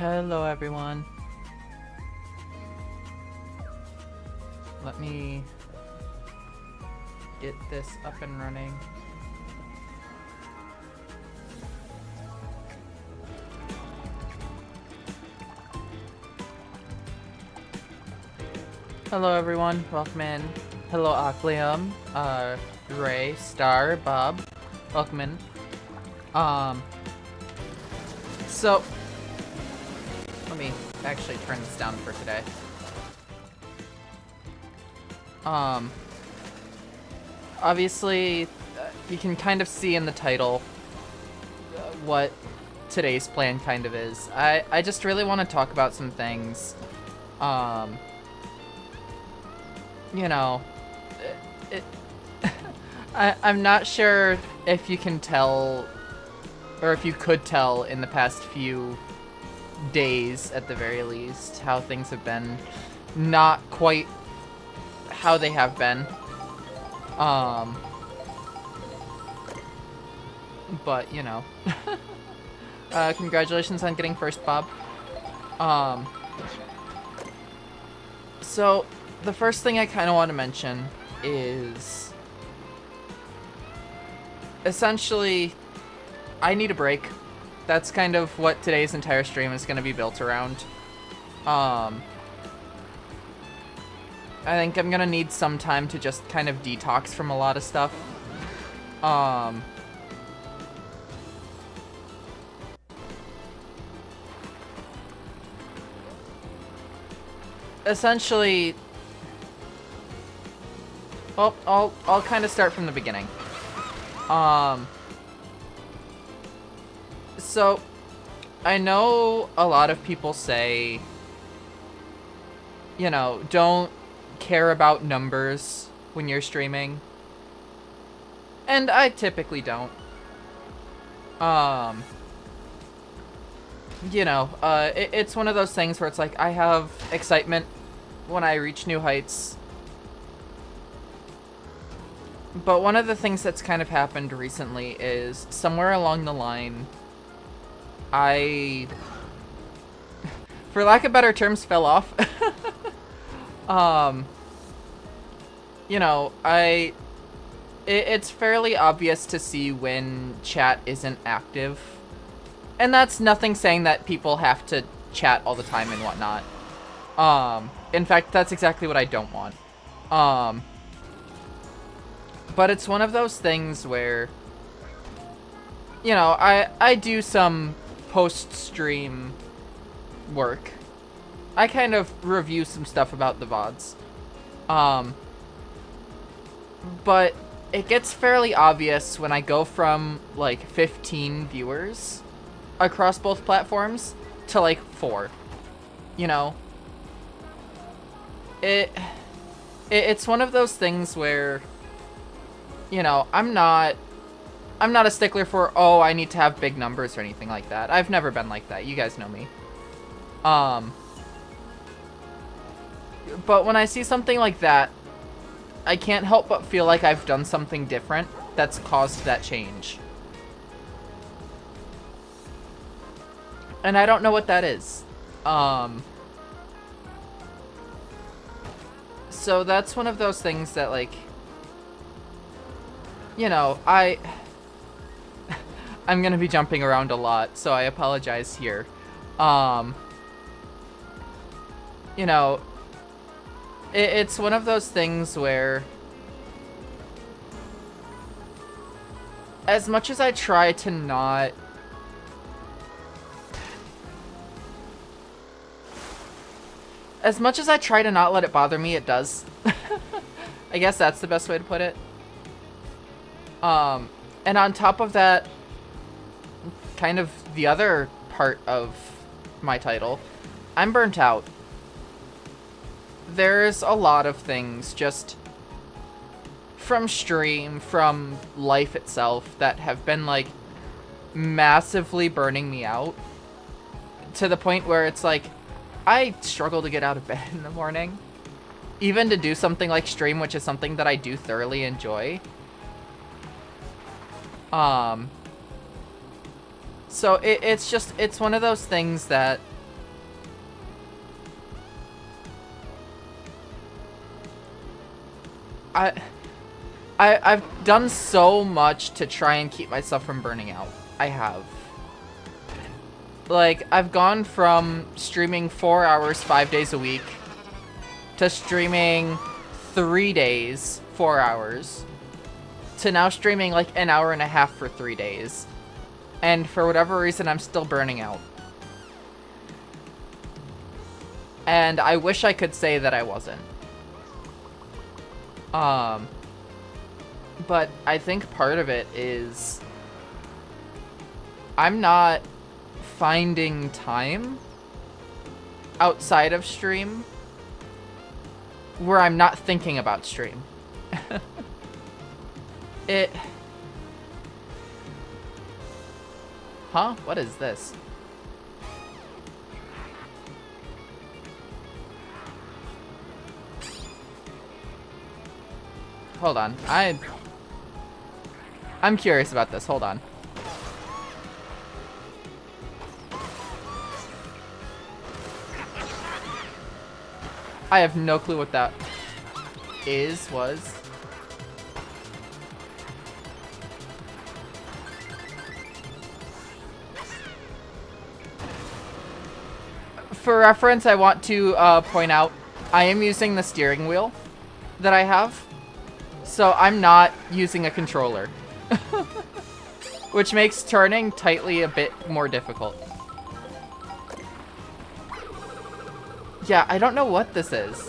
Hello everyone. Let me get this up and running. Hello everyone, welcome in. Hello Oclium, Ray, Star, Bob, welcome in. So let me actually turn this down for today. Obviously, you can kind of see in the title what today's plan kind of is. I just really want to talk about some things. You know, I'm not sure if you can tell, or if you could tell in the past few days at the very least, how things have been not quite how they have been. But, you know. Congratulations on getting first, Bob. So, the first thing I kind of want to mention is essentially, I need a break. That's kind of what today's entire stream is going to be built around. I think I'm going to need some time to just kind of detox from a lot of stuff. Essentially, well, I'll kind of start from the beginning. So, I know a lot of people say, you know, don't care about numbers when you're streaming. And I typically don't. You know, it's one of those things where it's like, I have excitement when I reach new heights. But one of the things that's kind of happened recently is somewhere along the line, I, for lack of better terms, fell off. You know, it's fairly obvious to see when chat isn't active. And that's nothing saying that people have to chat all the time and whatnot. In fact, that's exactly what I don't want. But it's one of those things where, you know, I do some post-stream work. I kind of review some stuff about the VODs. But it gets fairly obvious when I go from, like, 15 viewers across both platforms to, like, 4. You know? It's one of those things where, you know, I'm not a stickler for, oh, I need to have big numbers or anything like that. I've never been like that. You guys know me. But when I see something like that, I can't help but feel like I've done something different that's caused that change. And I don't know what that is. So that's one of those things that, like, you know, I'm gonna be jumping around a lot, so I apologize here. You know, it's one of those things where, as much as I try to not, let it bother me, it does. I guess that's the best way to put it. And on top of that, kind of the other part of my title, I'm burnt out. There's a lot of things just from stream, from life itself, that have been, like, massively burning me out to the point where it's like, I struggle to get out of bed in the morning. Even to do something like stream, which is something that I do thoroughly enjoy. So it's one of those things that I, I've done so much to try and keep myself from burning out. I have. Like, I've gone from streaming 4 hours, 5 days a week, to streaming 3 days, 4 hours, to now streaming like an hour and a half for 3 days. And for whatever reason, I'm still burning out. And I wish I could say that I wasn't. But I think part of it is I'm not finding time outside of stream where I'm not thinking about stream. Huh? What is this? Hold on. I'm curious about this. Hold on. I have no clue what that was. For reference, I want to point out, I am using the steering wheel that I have, so I'm not using a controller, which makes turning tightly a bit more difficult. Yeah, I don't know what this is.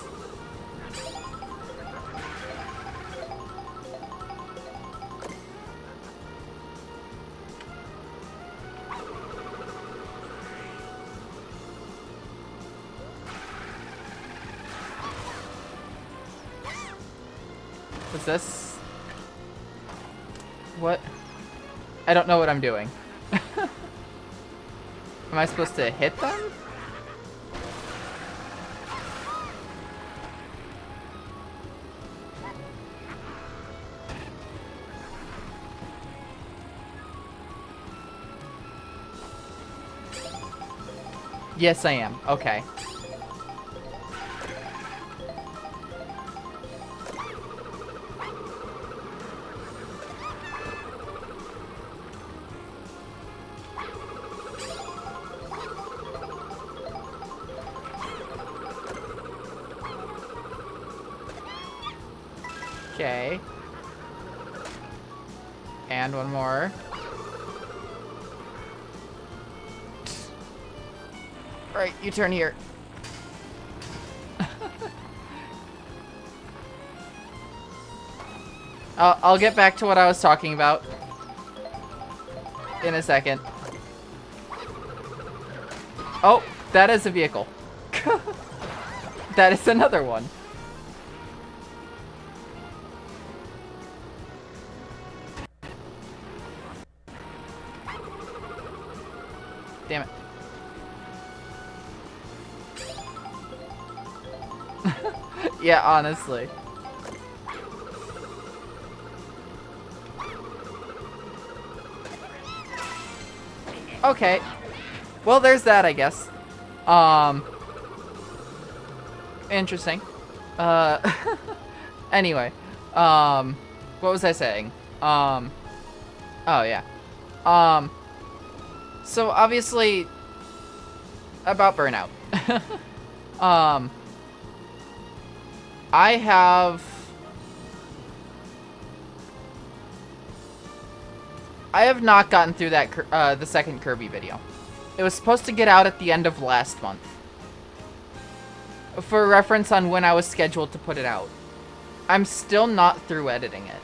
What's this? What? I don't know what I'm doing. Am I supposed to hit them? Yes, I am. Okay. Okay. And one more. Right, you turn here. I'll get back to what I was talking about in a second. Oh, that is a vehicle. That is another one. Damn it. Yeah, honestly. Okay. Well, there's that, I guess. Interesting. Anyway. What was I saying? Oh, yeah. So, obviously, about Burnout. I have not gotten through that the second Kirby video. It was supposed to get out at the end of last month. For reference on when I was scheduled to put it out. I'm still not through editing it.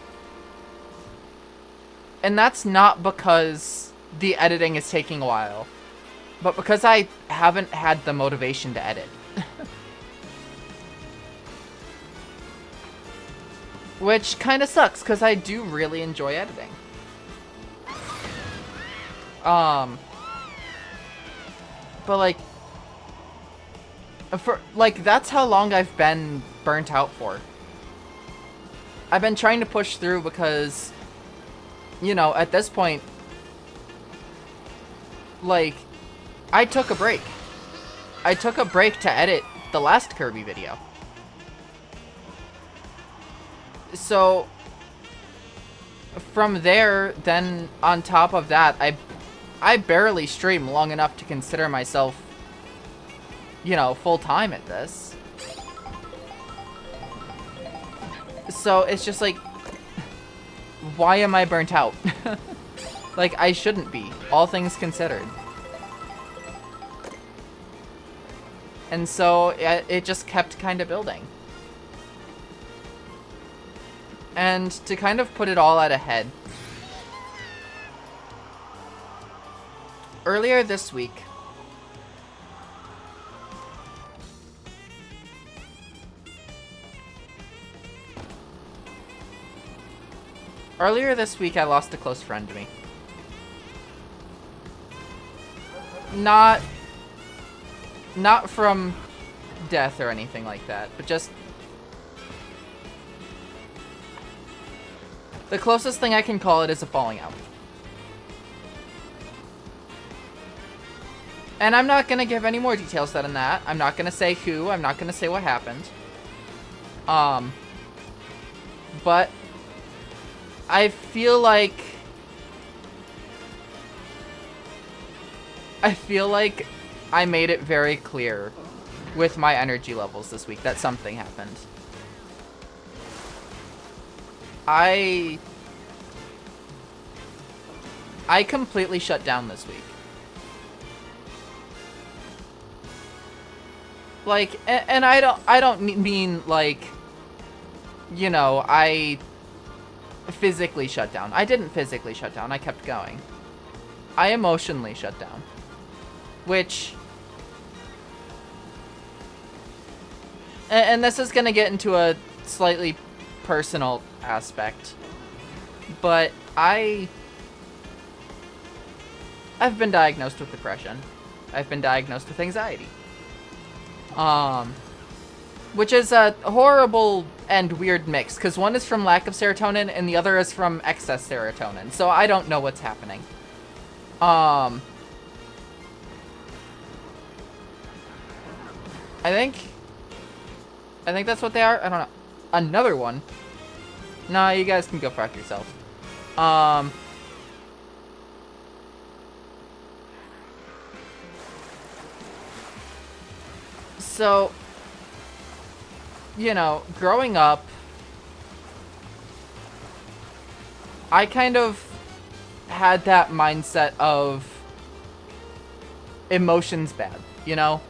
And that's not because the editing is taking a while, but because I haven't had the motivation to edit. Which kind of sucks, because I do really enjoy editing. But that's how long I've been burnt out for. I've been trying to push through because, you know, at this point, like, I took a break. I took a break to edit the last Kirby video. So from there, then on top of that, I barely stream long enough to consider myself, you know, full-time at this. So it's just like, why am I burnt out? Like, I shouldn't be, all things considered. And so it just kept kind of building. And to kind of put it all at a head, earlier this week, I lost a close friend to me. Not from death or anything like that, but just the closest thing I can call it is a falling out. And I'm not gonna give any more details than that. I'm not gonna say who, I'm not gonna say what happened. But I feel like I made it very clear with my energy levels this week that something happened. I completely shut down this week. Like, and I don't mean like, you know, I physically shut down. I didn't physically shut down. I kept going. I emotionally shut down. Which, and this is gonna get into a slightly personal aspect, but I've been diagnosed with depression. I've been diagnosed with anxiety. Which is a horrible and weird mix, because one is from lack of serotonin and the other is from excess serotonin, so I don't know what's happening. I think that's what they are. I don't know. Another one. Nah, you guys can go fuck yourselves. So, you know, growing up, I kind of had that mindset of emotions bad, you know?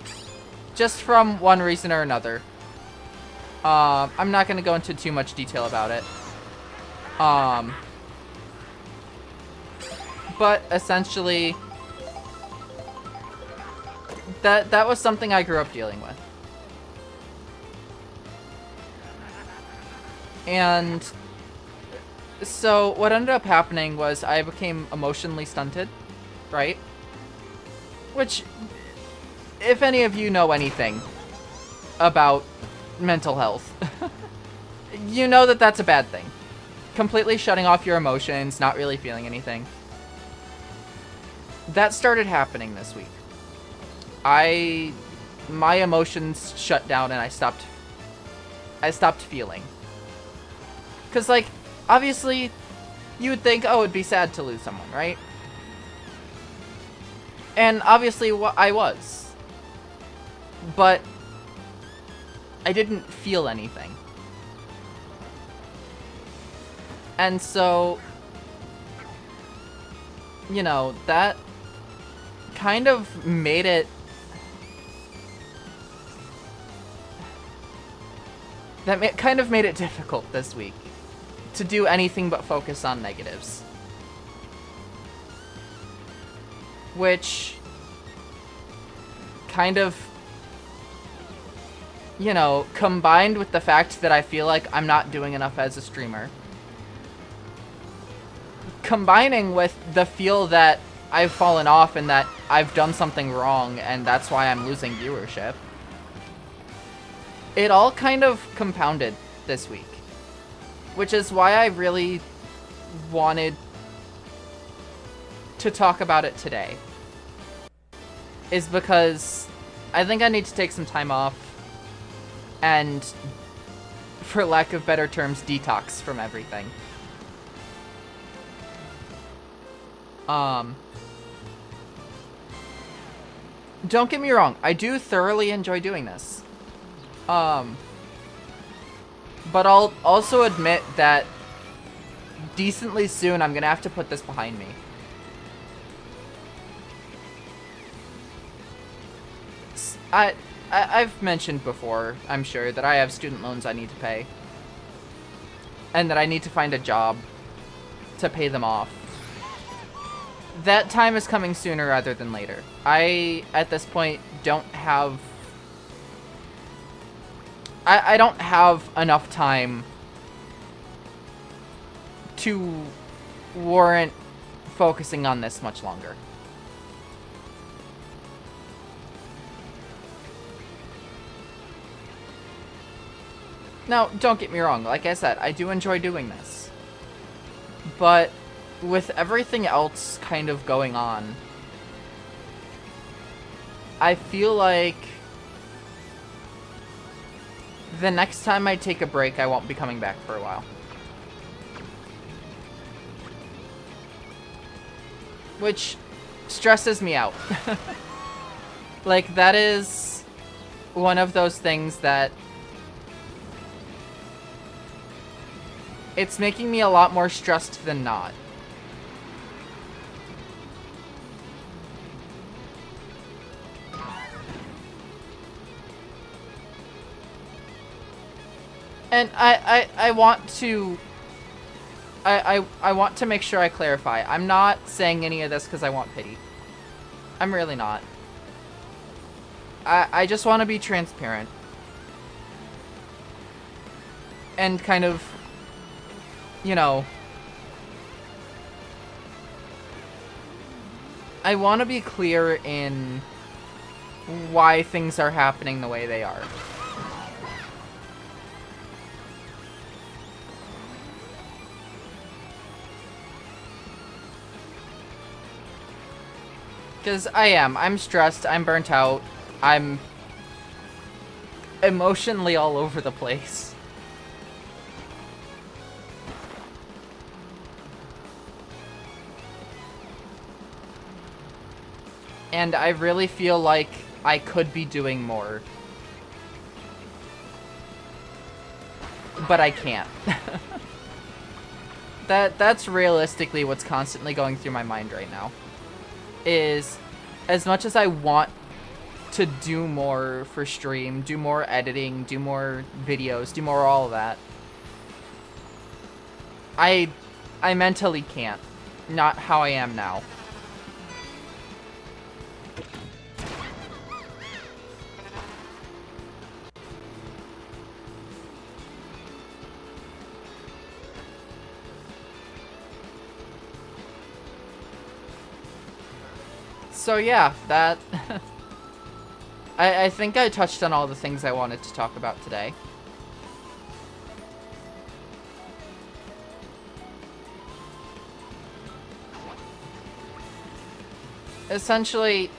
Just from one reason or another. I'm not going to go into too much detail about it. But essentially, that was something I grew up dealing with. And so what ended up happening was I became emotionally stunted, right? Which, if any of you know anything about mental health, you know that that's a bad thing. Completely shutting off your emotions, not really feeling anything. That started happening this week. My emotions shut down and I stopped feeling. 'Cause, like, obviously, you would think, oh, it'd be sad to lose someone, right? And obviously, I was. But I didn't feel anything. And so, you know, that kind of made it... kind of made it difficult this week to do anything but focus on negatives. Which kind of, you know, combined with the fact that I feel like I'm not doing enough as a streamer, combining with the feel that I've fallen off and that I've done something wrong and that's why I'm losing viewership, it all kind of compounded this week. Which is why I really wanted to talk about it today. Is because I think I need to take some time off and for lack of better terms, detox from everything. Don't get me wrong, I do thoroughly enjoy doing this. But I'll also admit that decently soon I'm gonna have to put this behind me. I've mentioned before, I'm sure, that I have student loans I need to pay. And that I need to find a job to pay them off. That time is coming sooner rather than later. I, at this point, don't have... I don't have enough time to warrant focusing on this much longer. Now, don't get me wrong, like I said, I do enjoy doing this. But with everything else kind of going on, I feel like the next time I take a break, I won't be coming back for a while. Which stresses me out. Like, that is one of those things that it's making me a lot more stressed than not. And I want to... I want to make sure I clarify. I'm not saying any of this because I want pity. I'm really not. I just want to be transparent. And kind of, you know... I want to be clear in why things are happening the way they are. Because I'm stressed, I'm burnt out, I'm emotionally all over the place. And I really feel like I could be doing more. But I can't. That's realistically what's constantly going through my mind right now. Is, as much as I want to do more for stream, do more editing, do more videos, do more all of that, I mentally can't. Not how I am now. So yeah, that... I think I touched on all the things I wanted to talk about today. Essentially,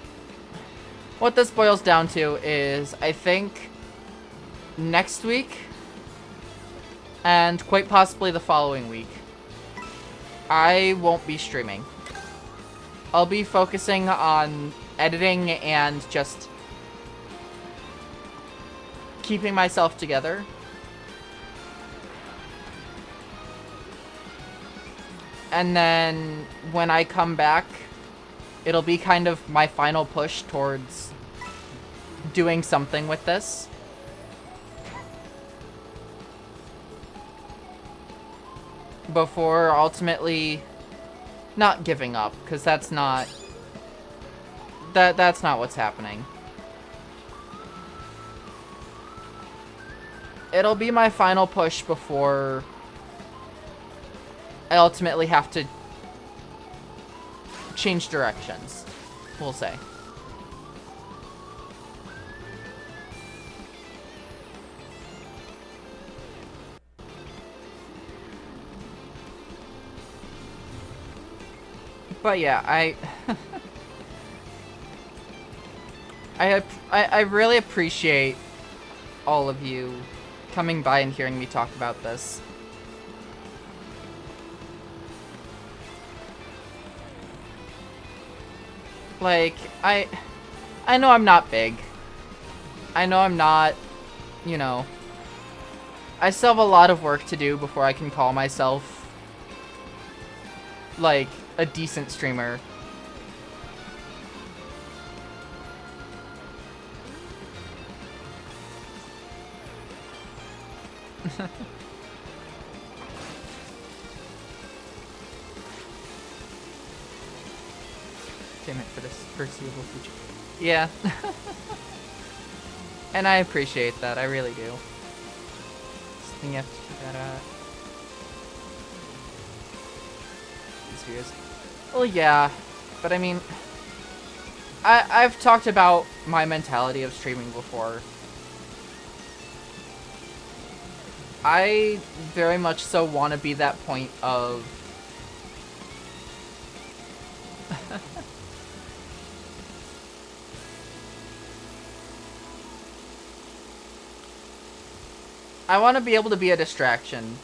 what this boils down to is, I think, next week, and quite possibly the following week, I won't be streaming. I'll be focusing on editing and just keeping myself together. And then when I come back, it'll be kind of my final push towards doing something with this. Before ultimately not giving up, because that's not what's happening. It'll be my final push before I ultimately have to change directions, we'll say. But yeah, I really appreciate all of you coming by and hearing me talk about this. Like, I know I'm not big. I know I'm not, you know... I still have a lot of work to do before I can call myself, like, a decent streamer. Payment for this foreseeable future. Yeah. And I appreciate that, I really do. Something you have to keep that these videos. Well, yeah, but I mean, I've talked about my mentality of streaming before. I very much so want to be that point of... I want to be able to be a distraction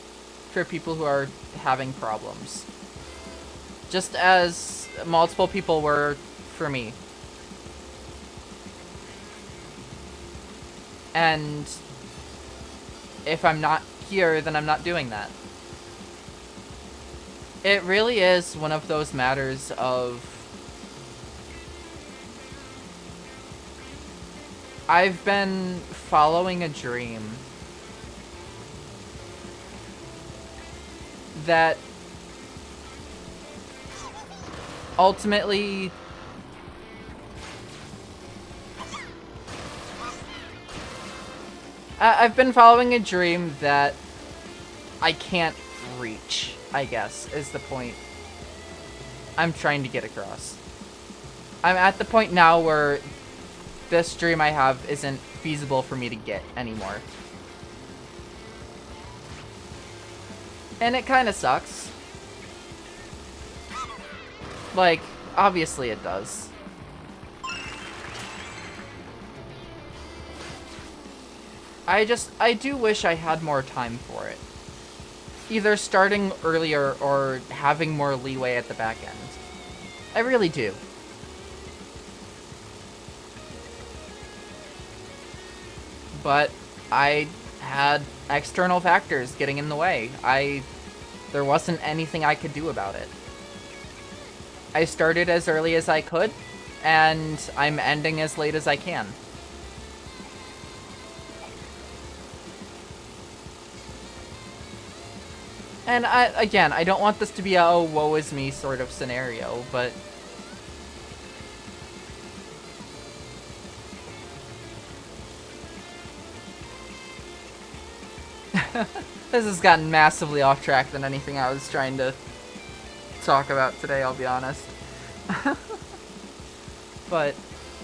for people who are having problems. Just as multiple people were for me. And if I'm not here, then I'm not doing that. It really is one of those matters of... I've been following a dream that ultimately I've been following a dream that I can't reach, I guess, is the point I'm trying to get across. I'm at the point now where this dream I have isn't feasible for me to get anymore. And it kind of sucks. Like, obviously it does. I do wish I had more time for it. Either starting earlier or having more leeway at the back end. I really do. But I had external factors getting in the way. There wasn't anything I could do about it. I started as early as I could, and I'm ending as late as I can. And again, I don't want this to be a oh, woe is me sort of scenario, but... This has gotten massively off track than anything I was trying to talk about today, I'll be honest. But,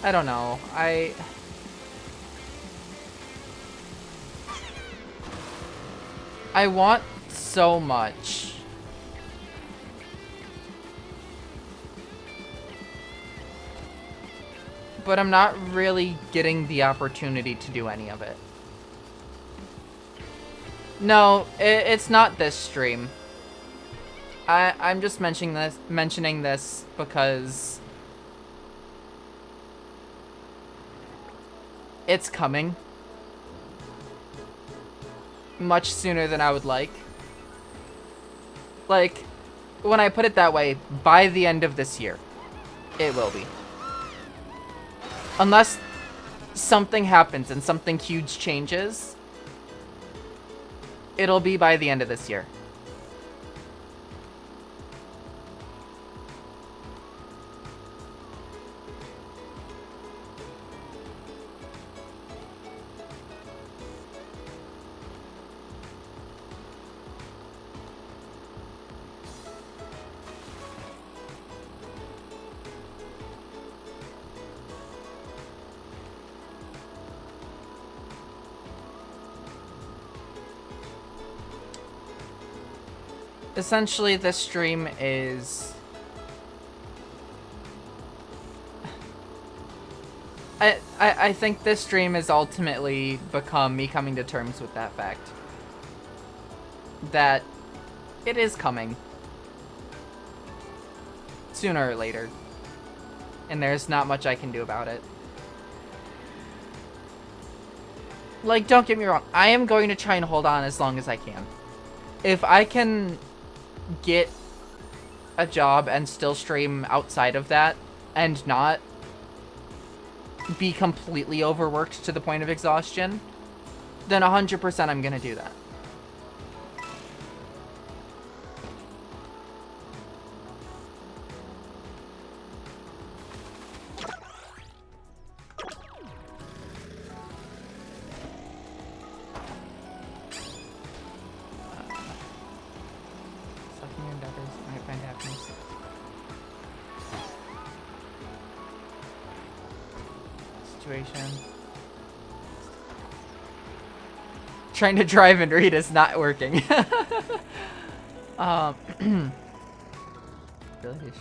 I don't know, I want so much. But I'm not really getting the opportunity to do any of it. No, it's not this stream. I'm just mentioning this because it's coming much sooner than I would like. Like, when I put it that way, by the end of this year, it will be. Unless something happens and something huge changes, it'll be by the end of this year. Essentially, this stream is... I think this stream has ultimately become me coming to terms with that fact. That it is coming. Sooner or later. And there's not much I can do about it. Like, don't get me wrong. I am going to try and hold on as long as I can. If I can get a job and still stream outside of that and not be completely overworked to the point of exhaustion, then 100% I'm gonna do that. Sucking your endeavors might find happiness. Situation. Trying to drive and read is not working. Really,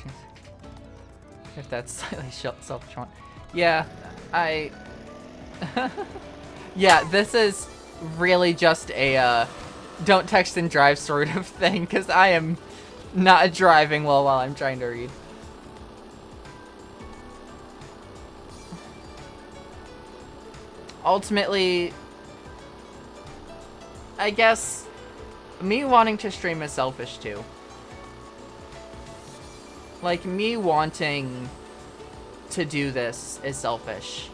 if that's slightly self-charm. Yeah, yeah, this is really just a don't text and drive sort of thing, because I am not driving well while I'm trying to read. Ultimately, I guess me wanting to stream is selfish too. Like, me wanting to do this is selfish.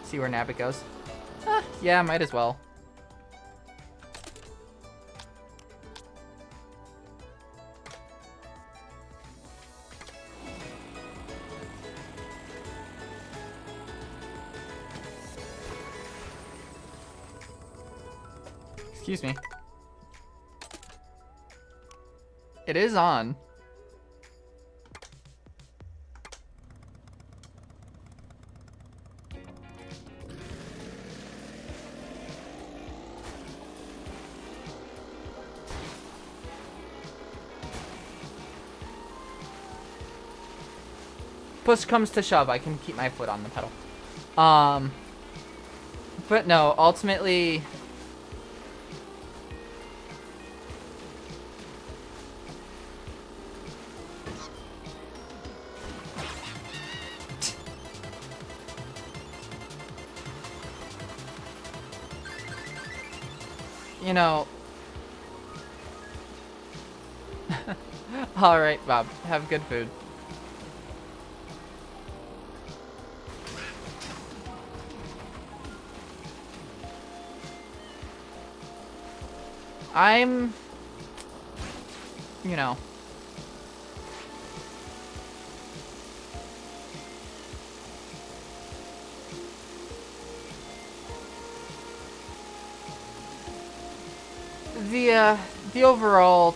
See where Nabbit goes? Yeah, might as well. Excuse me. It is on. Push comes to shove, I can keep my foot on the pedal. But no, ultimately, you know, all right, Bob, have good food. I'm, you know, the overall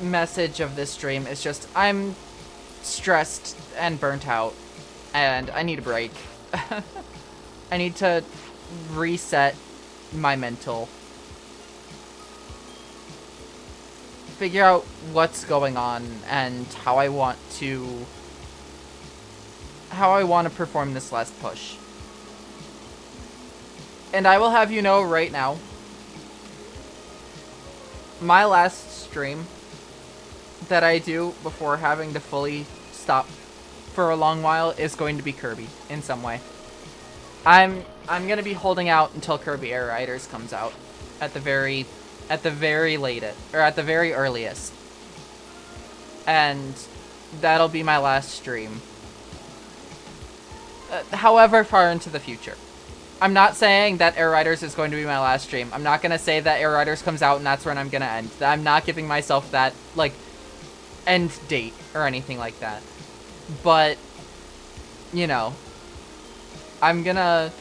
message of this stream is just I'm stressed and burnt out, and I need a break. I need to reset my mental. Figure out what's going on and how I want to perform this last push. And I will have you know right now, my last stream that I do before having to fully stop for a long while is going to be Kirby in some way. I'm gonna be holding out until Kirby Air Riders comes out at the very latest, or at the very earliest. And that'll be my last stream. However far into the future. I'm not saying that Air Riders is going to be my last stream. I'm not gonna say that Air Riders comes out and that's when I'm gonna end. I'm not giving myself that, like, end date or anything like that. But, you know, I'm gonna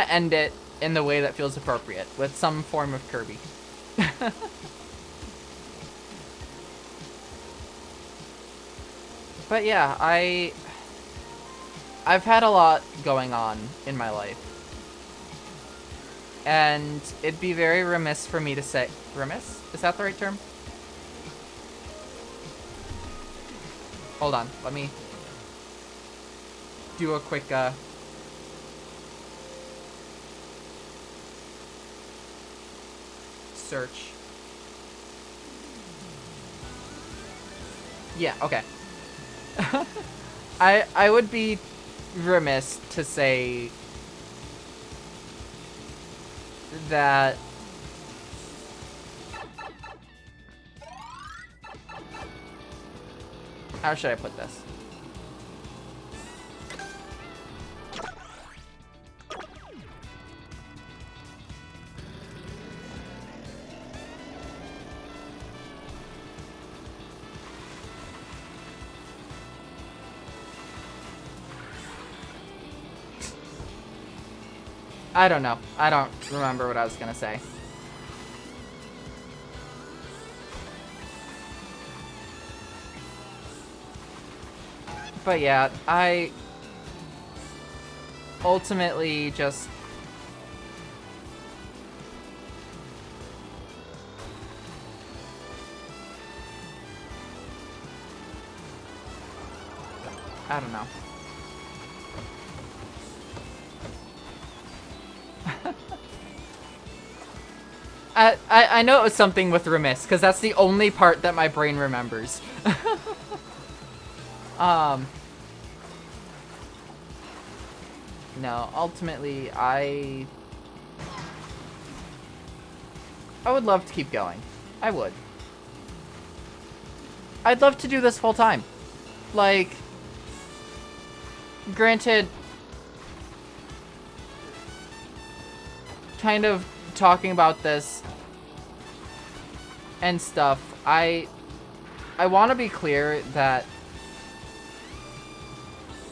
end it in the way that feels appropriate, with some form of Kirby. But yeah, I've had a lot going on in my life. And it'd be very remiss for me to say... Remiss? Is that the right term? Hold on. Let me do a quick... search. Yeah, okay. I would be remiss to say that how should I put this? I don't know. I don't remember what I was gonna say. But yeah, I ultimately just... I don't know. I know it was something with remiss, because that's the only part that my brain remembers. No, ultimately, I would love to keep going. I would. I'd love to do this full time. Like, granted, kind of talking about this and stuff, I want to be clear that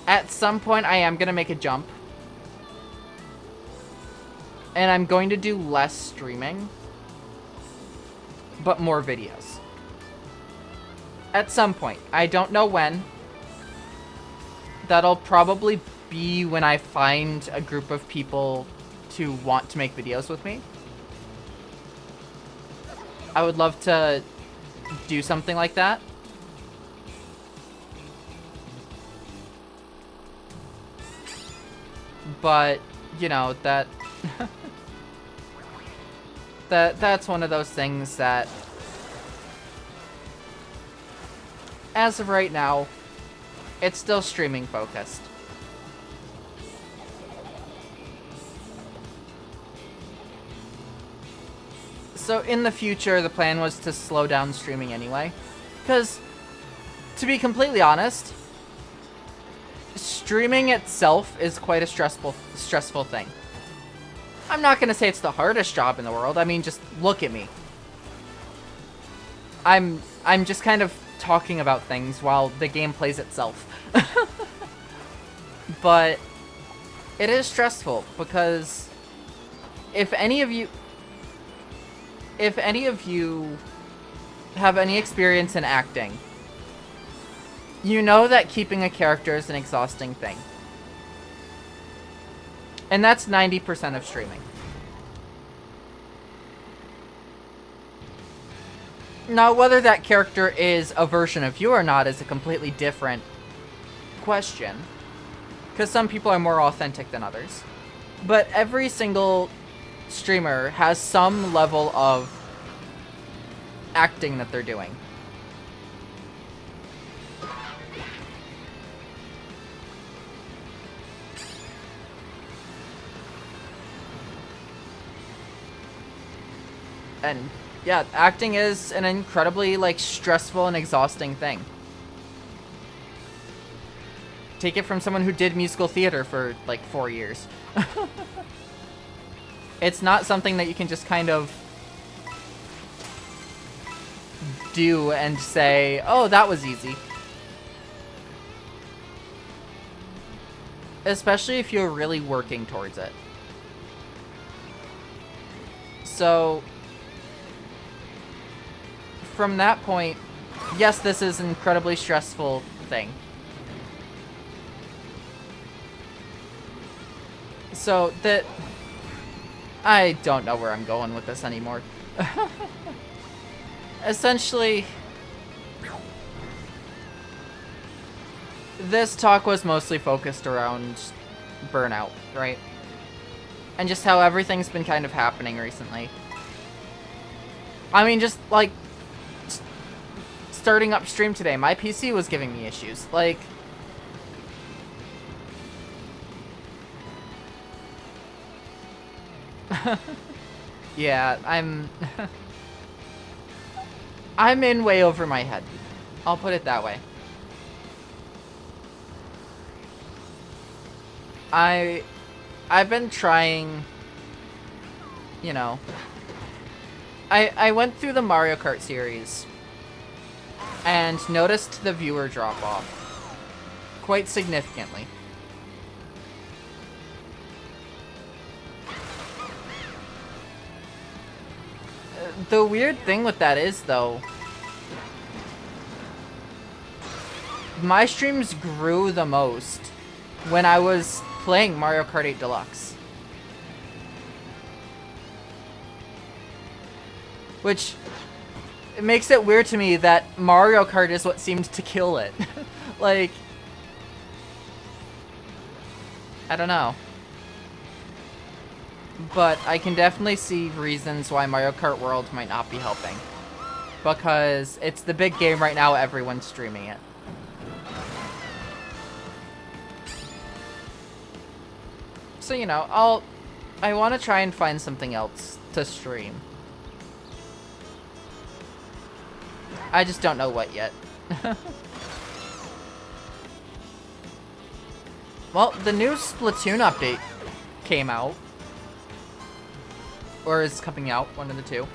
at some point I am going to make a jump. And I'm going to do less streaming, but more videos. At some point. I don't know when. That'll probably be when I find a group of people to want to make videos with me. I would love to do something like that. But, you know, that... that's one of those things that, as of right now, it's still streaming focused. So in the future, the plan was to slow down streaming anyway. Because, to be completely honest, streaming itself is quite a stressful thing. I'm not going to say it's the hardest job in the world. I mean, just look at me. I'm just kind of talking about things while the game plays itself. But it is stressful because if any of you have any experience in acting, you know that keeping a character is an exhausting thing. And that's 90% of streaming. Now, whether that character is a version of you or not is a completely different question. Because some people are more authentic than others. But every single streamer has some level of acting that they're doing. And yeah, acting is an incredibly like stressful and exhausting thing. Take it from someone who did musical theater for like 4 years. It's not something that you can just kind of do and say, oh, that was easy. Especially if you're really working towards it. So from that point, yes, this is an incredibly stressful thing. So that I don't know where I'm going with this anymore. Essentially, this talk was mostly focused around Burnout, right? And just how everything's been kind of happening recently. I mean, just, like, starting up stream today, my PC was giving me issues. Like, yeah, I'm in way over my head. I'll put it that way. I've been trying, you know, I went through the Mario Kart series and noticed the viewer drop off quite significantly. The weird thing with that is, though, my streams grew the most when I was playing Mario Kart 8 Deluxe. Which, it makes it weird to me that Mario Kart is what seemed to kill it. Like, I don't know. But I can definitely see reasons why Mario Kart World might not be helping. Because it's the big game right now, everyone's streaming it. So, you know, I want to try and find something else to stream. I just don't know what yet. Well, the new Splatoon update came out. Or is coming out, one of the two.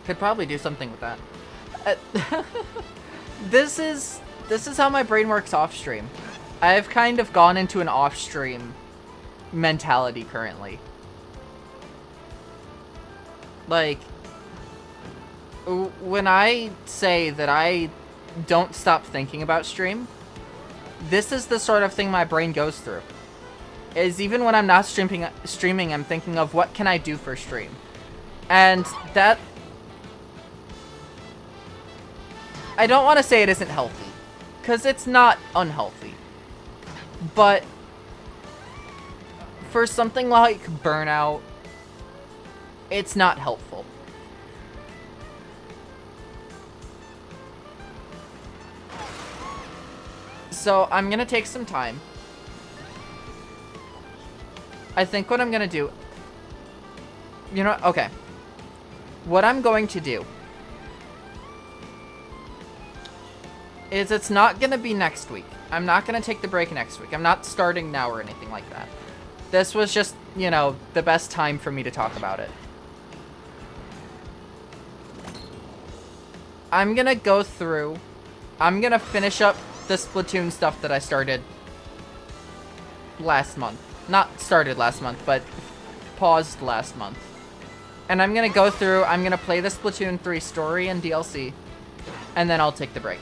Could probably do something with that. This is how my brain works off stream. I've kind of gone into an off stream mentality currently. Like, when I say that I don't stop thinking about stream, this is the sort of thing my brain goes through. Is even when I'm not streaming, I'm thinking of what can I do for stream. And that, I don't want to say it isn't healthy, because it's not unhealthy. But for something like Burnout, it's not helpful. So I'm gonna take some time. I think what I'm gonna do, you know, okay. What I'm going to do is it's not gonna be next week. I'm not gonna take the break next week. I'm not starting now or anything like that. This was just, you know, the best time for me to talk about it. I'm gonna go through, I'm gonna finish up the Splatoon stuff that I started last month. Not started last month, but paused last month. And I'm gonna go through, I'm gonna play the Splatoon 3 story and DLC, and then I'll take the break.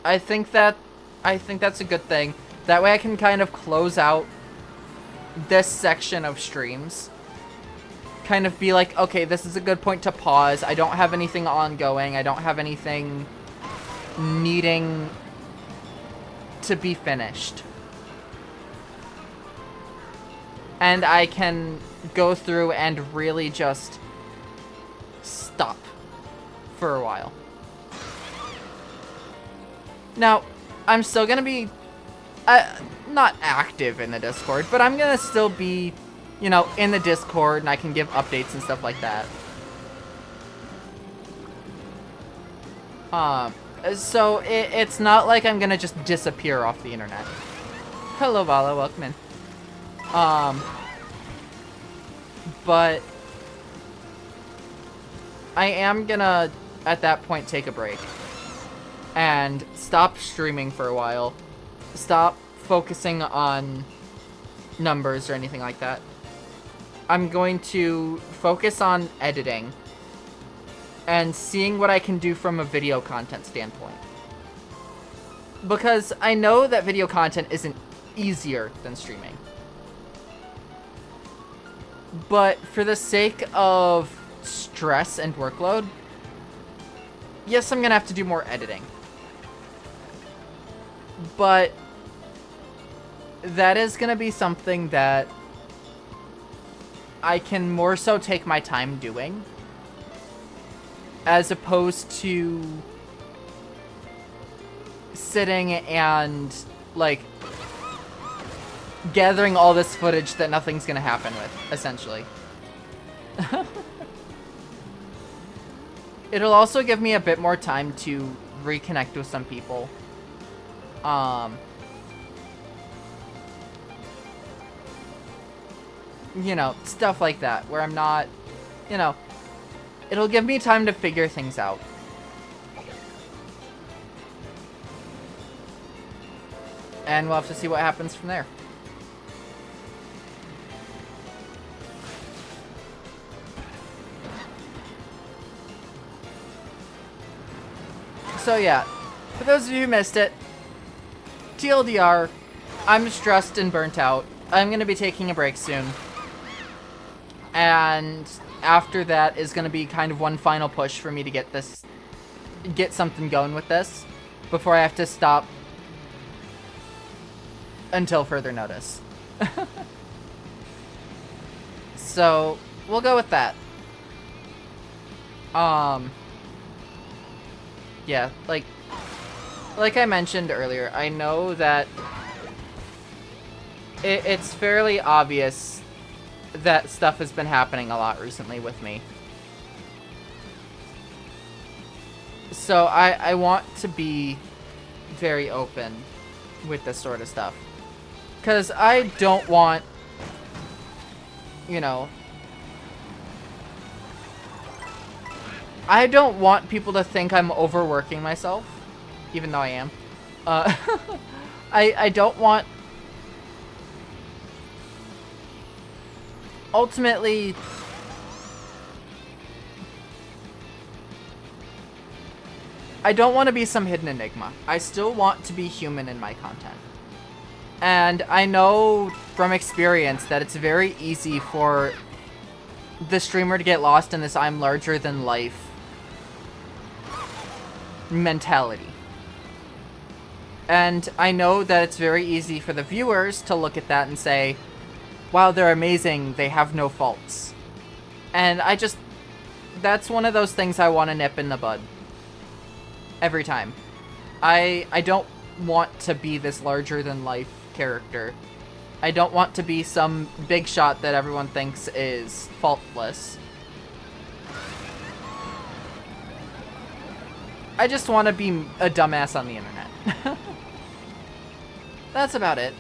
I think that's a good thing. That way I can kind of close out this section of streams. Kind of be like, okay, this is a good point to pause. I don't have anything ongoing. I don't have anything needing to be finished. And I can go through and really just stop for a while. Now, I'm still gonna be not active in the Discord, but I'm gonna still be, you know, in the Discord, and I can give updates and stuff like that. So it's not like I'm gonna just disappear off the internet. Hello, Vala, welcome in. But I am gonna, at that point, take a break and stop streaming for a while. Stop focusing on numbers or anything like that. I'm going to focus on editing and seeing what I can do from a video content standpoint. Because I know that video content isn't easier than streaming. But for the sake of stress and workload, yes, I'm gonna have to do more editing. But that is gonna be something that I can more so take my time doing, as opposed to sitting and, like, gathering all this footage that nothing's gonna happen with, essentially. It'll also give me a bit more time to reconnect with some people. You know, stuff like that, where I'm not, you know, it'll give me time to figure things out. And we'll have to see what happens from there. So yeah, for those of you who missed it, TLDR, I'm stressed and burnt out. I'm going to be taking a break soon. And after that is going to be kind of one final push for me to get something going with this before I have to stop until further notice. So, we'll go with that. Yeah, like I mentioned earlier, I know that it's fairly obvious that stuff has been happening a lot recently with me. So I want to be very open with this sort of stuff. Because I don't want, you know, I don't want people to think I'm overworking myself, even though I am. I don't want... Ultimately, I don't want to be some hidden enigma. I still want to be human in my content. And I know from experience that it's very easy for the streamer to get lost in this I'm larger than life mentality. And I know that it's very easy for the viewers to look at that and say, wow, they're amazing, they have no faults. And that's one of those things I want to nip in the bud. Every time. I don't want to be this larger than life character. I don't want to be some big shot that everyone thinks is faultless. I just want to be a dumbass on the internet. That's about it.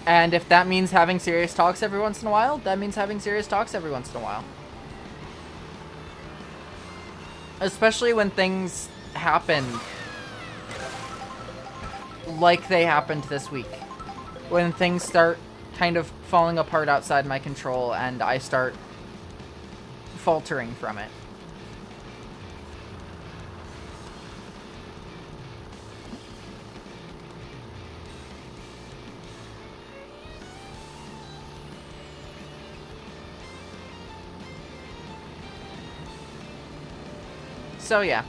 And if that means having serious talks every once in a while, that means having serious talks every once in a while. Especially when things happen like they happened this week. When things start kind of falling apart outside my control and I start faltering from it. So yeah.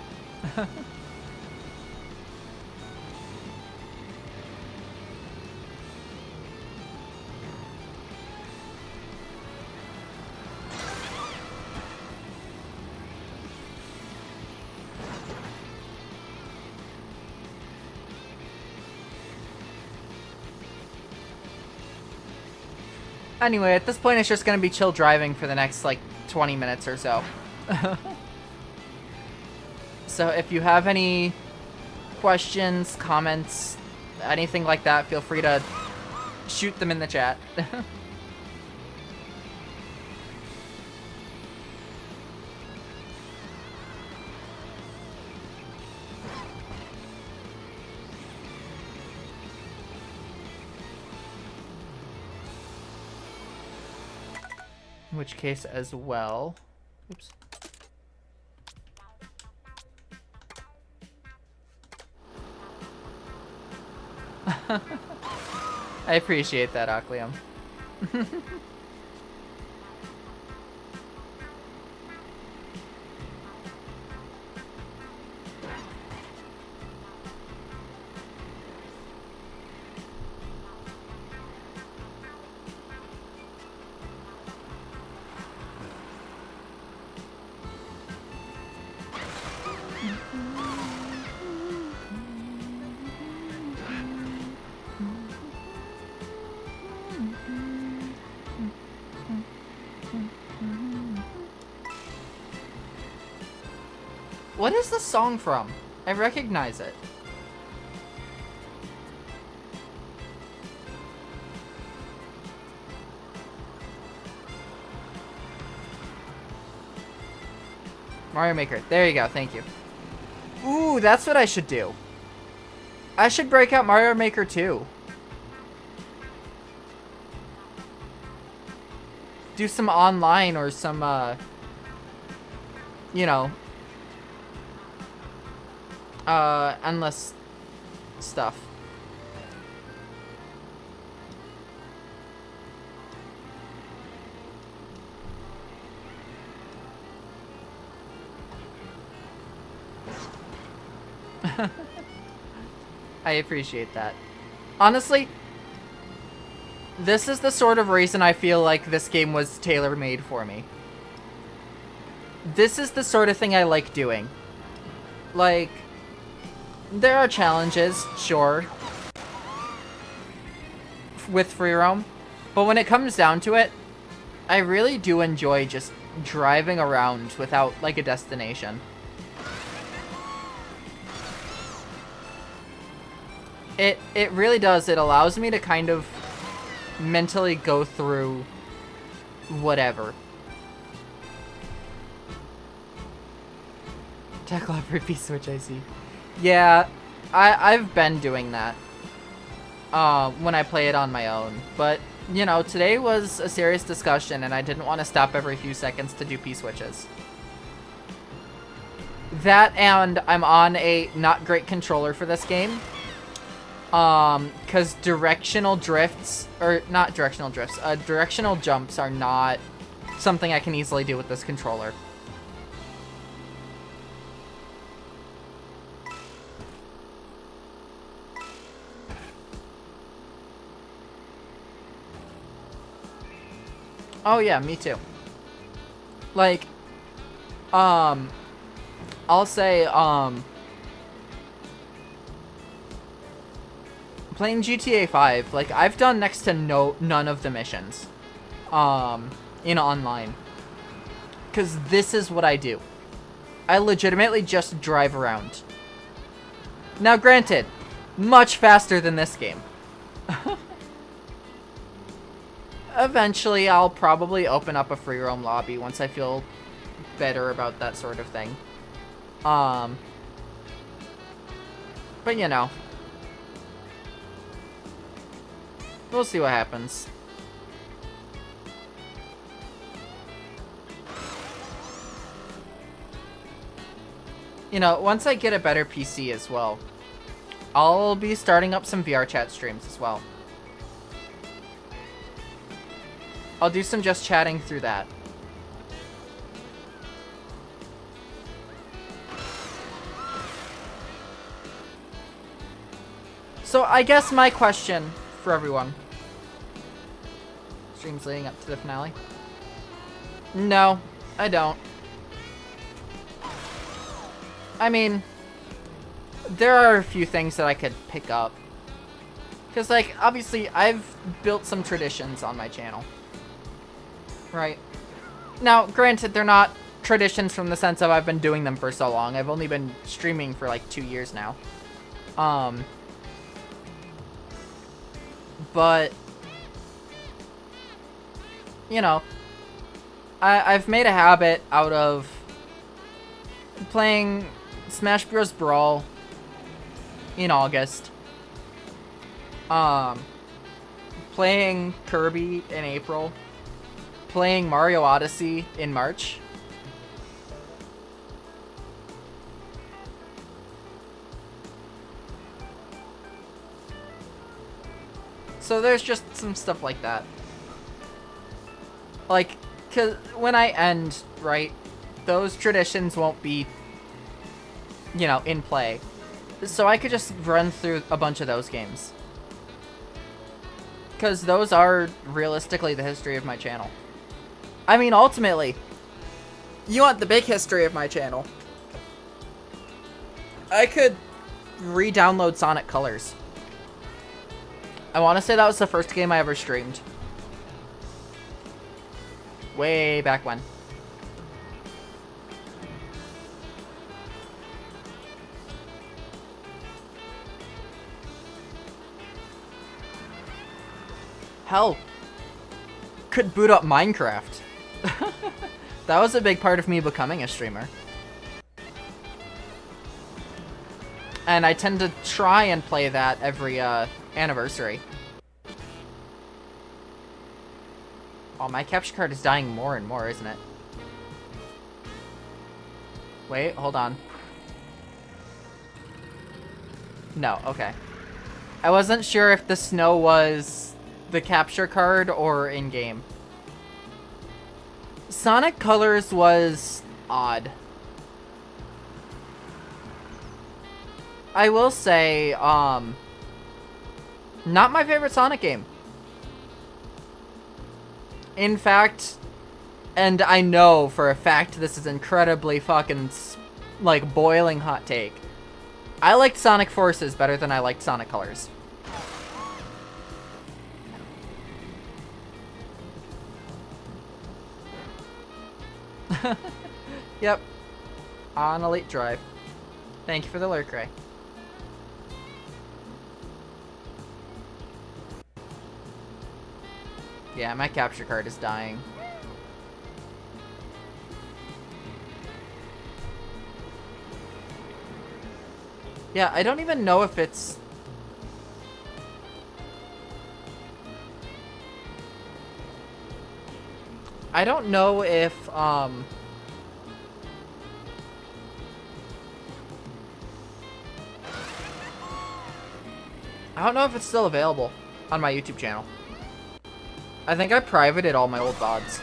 Anyway, at this point it's just gonna be chill driving for the next, like, 20 minutes or so. So if you have any questions, comments, anything like that, feel free to shoot them in the chat. In which case as well. Oops. I appreciate that, Oclium. What is the song from? I recognize it. Mario Maker. There you go. Thank you. Ooh, that's what I should do. I should break out Mario Maker 2. Do some online or some, you know, endless stuff. I appreciate that. Honestly, this is the sort of reason I feel like this game was tailor-made for me. This is the sort of thing I like doing. Like, there are challenges, sure, with free roam, but when it comes down to it, I really do enjoy just driving around without, like, a destination. It really does. It allows me to kind of mentally go through whatever. Tech Leopard P-Switch, I see. Yeah, I've been doing that when I play it on my own. But, you know, today was a serious discussion and I didn't want to stop every few seconds to do P-Switches. That and I'm on a not great controller for this game. Because directional drifts, or not directional drifts, directional jumps are not something I can easily do with this controller. Oh yeah, me too. Like, I'll say, playing GTA 5, like, I've done next to none of the missions, in online. Because this is what I do. I legitimately just drive around. Now, granted, much faster than this game. Eventually, I'll probably open up a free roam lobby once I feel better about that sort of thing. But, you know. We'll see what happens. You know, once I get a better PC as well, I'll be starting up some VR chat streams as well. I'll do some just chatting through that. So I guess my question for everyone. Streams leading up to the finale? No, I don't. I mean, there are a few things that I could pick up. Because, like, obviously, I've built some traditions on my channel. Right? Now, granted, they're not traditions from the sense of I've been doing them for so long. I've only been streaming for, like, 2 years now. But, you know, I've made a habit out of playing Smash Bros. Brawl in August. Playing Kirby in April. playing Mario Odyssey in March. So there's just some stuff like that. Like, 'cause when I end, right, those traditions won't be, you know, in play. So I could just run through a bunch of those games. Because those are realistically the history of my channel. I mean, ultimately, you want the big history of my channel. I could re-download Sonic Colors. I want to say that was the first game I ever streamed. Way back when. Hell, could boot up Minecraft. That was a big part of me becoming a streamer. And I tend to try and play that every anniversary. Oh, my capture card is dying more and more, isn't it? Wait, hold on. No, okay. I wasn't sure if the snow was the capture card or in-game. Sonic Colors was odd. I will say, not my favorite Sonic game. In fact, and I know for a fact this is incredibly fucking, like, boiling hot take. I liked Sonic Forces better than I liked Sonic Colors. Yep. On Elite Drive. Thank you for the lurk, Ray. Yeah, my capture card is dying. Yeah, I don't even know if it's... I don't know if, I don't know if it's still available on my YouTube channel. I think I privated all my old VODs.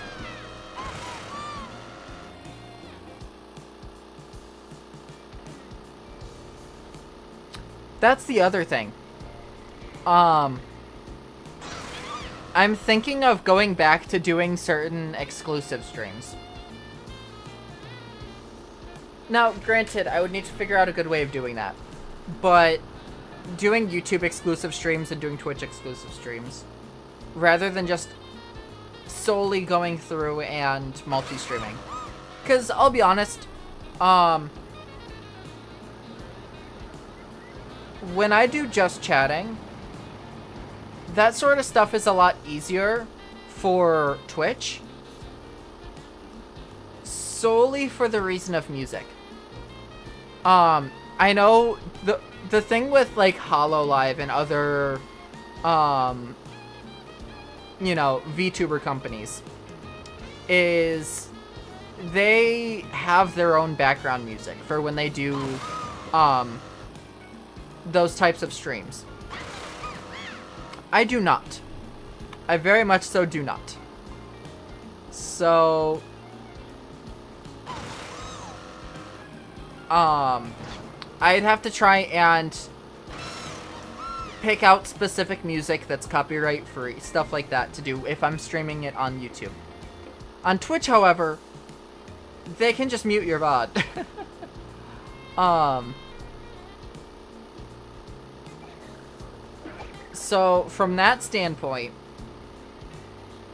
That's the other thing. I'm thinking of going back to doing certain exclusive streams. Now, granted, I would need to figure out a good way of doing that. But doing YouTube exclusive streams and doing Twitch exclusive streams, rather than just solely going through and multi-streaming. Because, I'll be honest, when I do just chatting, that sort of stuff is a lot easier for Twitch, solely for the reason of music. I know the thing with, like, HoloLive and other, you know, VTuber companies is they have their own background music for when they do, those types of streams. I do not. I very much so do not. So, I'd have to try and pick out specific music that's copyright free, stuff like that to do if I'm streaming it on YouTube. On Twitch, however, they can just mute your VOD. So, from that standpoint,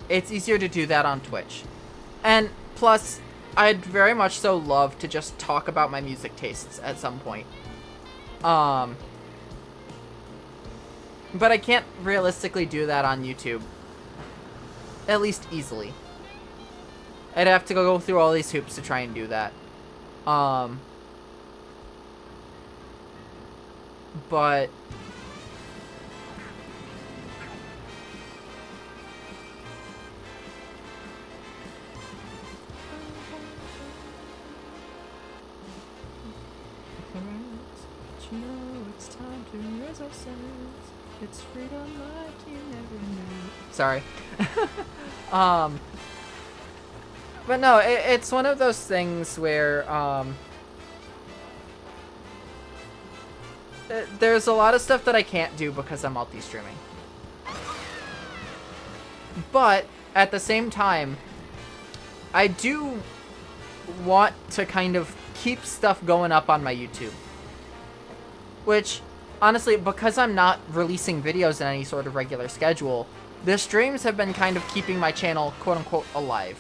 it's easier to do that on Twitch. And, plus, I'd very much so love to just talk about my music tastes at some point. But I can't realistically do that on YouTube. At least easily. I'd have to go through all these hoops to try and do that. But friends. But you know it's time to raise our sails. It's freedom like you never knew. Sorry. But no, it's one of those things where, there's a lot of stuff that I can't do because I'm multi-streaming. But, at the same time, I do want to kind of keep stuff going up on my YouTube. Which, honestly, because I'm not releasing videos in any sort of regular schedule, the streams have been kind of keeping my channel, quote-unquote, alive.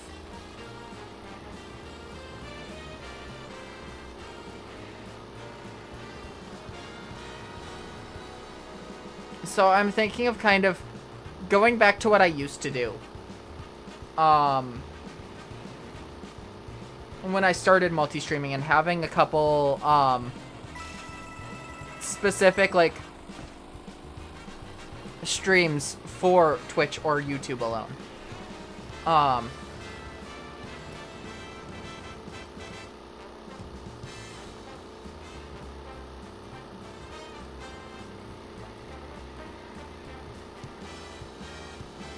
So I'm thinking of kind of going back to what I used to do. When I started multi-streaming and having a couple, specific, like, streams for Twitch or YouTube alone.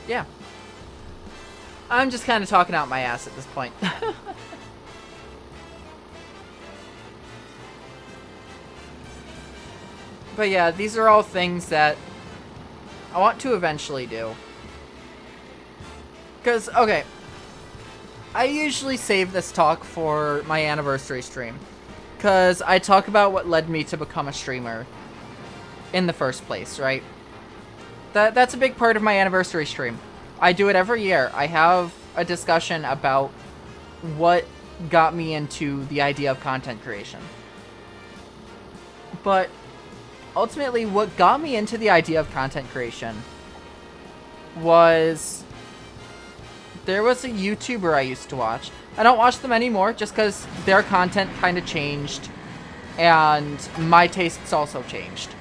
Yeah. I'm just kind of talking out my ass at this point. But yeah, these are all things that I want to eventually do. Because, okay, I usually save this talk for my anniversary stream. Because I talk about what led me to become a streamer in the first place, right? That's a big part of my anniversary stream. I do it every year. I have a discussion about what got me into the idea of content creation. But ultimately, what got me into the idea of content creation was there was a YouTuber I used to watch. I don't watch them anymore just because their content kind of changed and my tastes also changed.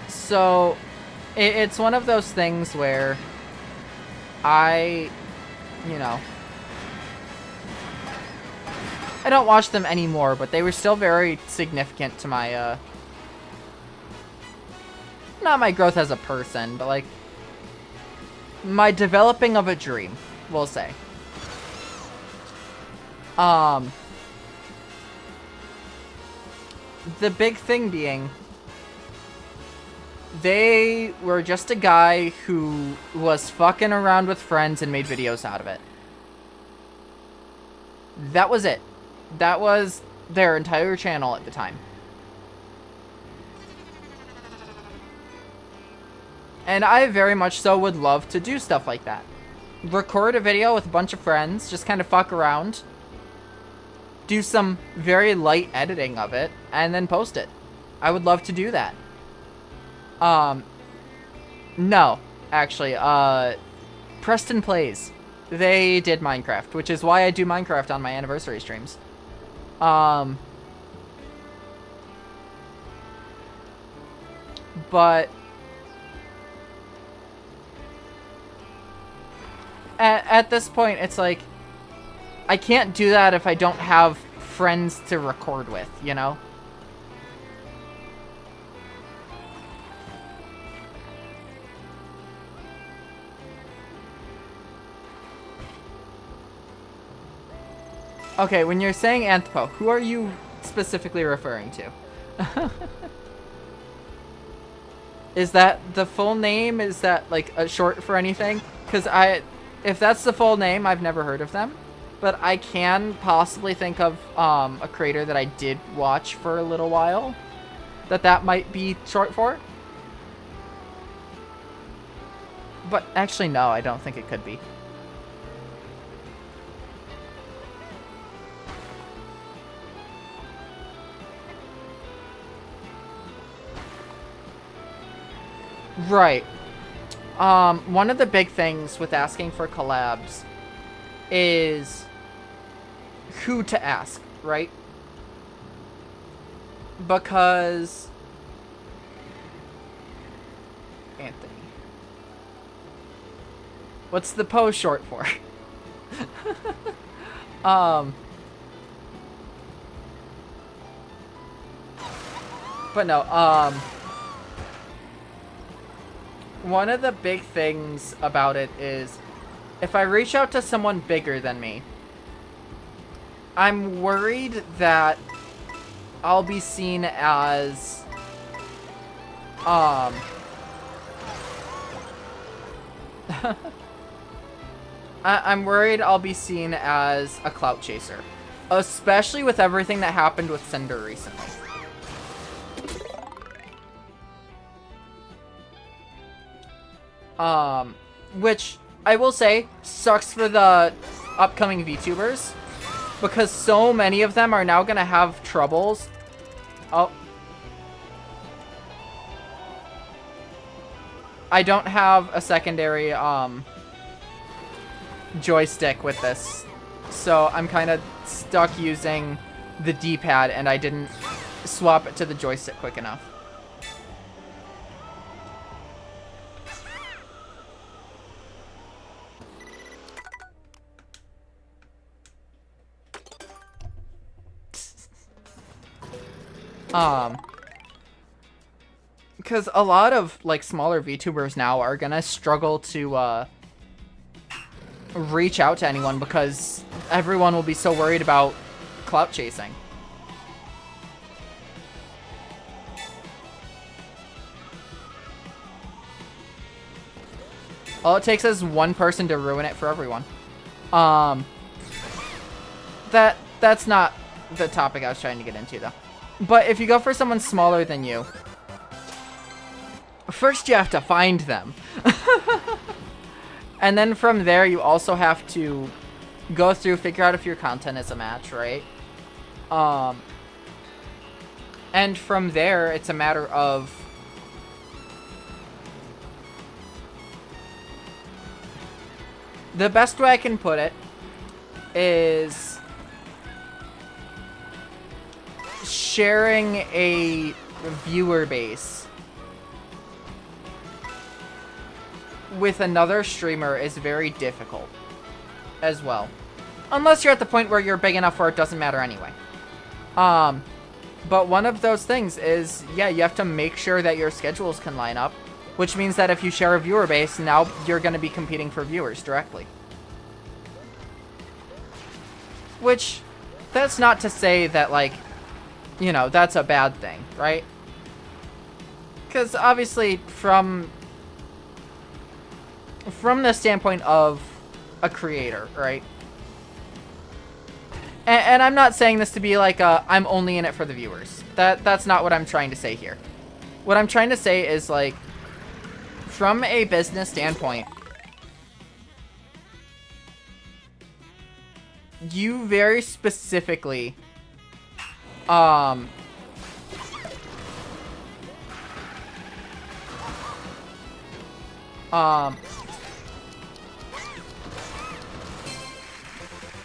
So, it's one of those things where I don't watch them anymore, but they were still very significant to my, not my growth as a person, but, like, my developing of a dream, we'll say. The big thing being, they were just a guy who was fucking around with friends and made videos out of it. That was it. That was their entire channel at the time. And I very much so would love to do stuff like that. Record a video with a bunch of friends, just kind of fuck around, do some very light editing of it, and then post it. I would love to do that. No, actually, Preston Plays. They did Minecraft, which is why I do Minecraft on my anniversary streams. But at this point, it's like, I can't do that if I don't have friends to record with, you know? Okay, when you're saying Anthropo, who are you specifically referring to? Is that the full name? Is that, like, a short for anything? Because if that's the full name, I've never heard of them. But I can possibly think of a creator that I did watch for a little while that might be short for. But actually, no, I don't think it could be. Right. One of the big things with asking for collabs is who to ask, right? Because Anthony. What's the Poe short for? But no, one of the big things about it is if I reach out to someone bigger than me, I'm worried that I'll be seen as, I'm worried I'll be seen as a clout chaser, especially with everything that happened with Cinder recently. Which I will say sucks for the upcoming VTubers, because so many of them are now gonna have troubles. Oh. I don't have a secondary, joystick with this, so I'm kind of stuck using the D-pad, and I didn't swap it to the joystick quick enough. Because a lot of, like, smaller VTubers now are gonna struggle to, reach out to anyone because everyone will be so worried about clout chasing. All it takes is one person to ruin it for everyone. That's not the topic I was trying to get into, though. But if you go for someone smaller than you, first you have to find them. And then from there, you also have to go through, figure out if your content is a match, right? And from there, it's a matter of the best way I can put it is sharing a viewer base with another streamer is very difficult as well. Unless you're at the point where you're big enough where it doesn't matter anyway. But one of those things is, yeah, you have to make sure that your schedules can line up, which means that if you share a viewer base, now you're going to be competing for viewers directly. Which, that's not to say that, like, you know, that's a bad thing, right? Because obviously, from the standpoint of a creator, right? And I'm not saying this to be like I'm only in it for the viewers. That's not what I'm trying to say here. What I'm trying to say is, like, from a business standpoint, you very specifically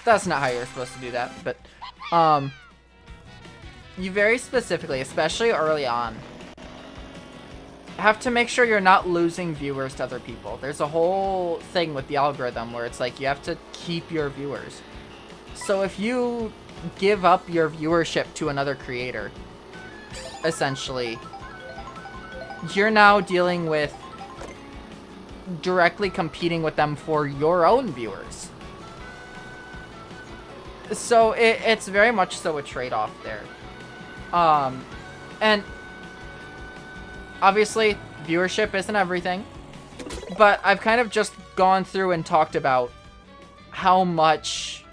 that's not how you're supposed to do that, but you very specifically, especially early on, have to make sure you're not losing viewers to other people. There's a whole thing with the algorithm where it's like you have to keep your viewers. So if you give up your viewership to another creator, essentially, you're now dealing with directly competing with them for your own viewers. So it's very much so a trade-off there. And obviously, viewership isn't everything, but I've kind of just gone through and talked about how much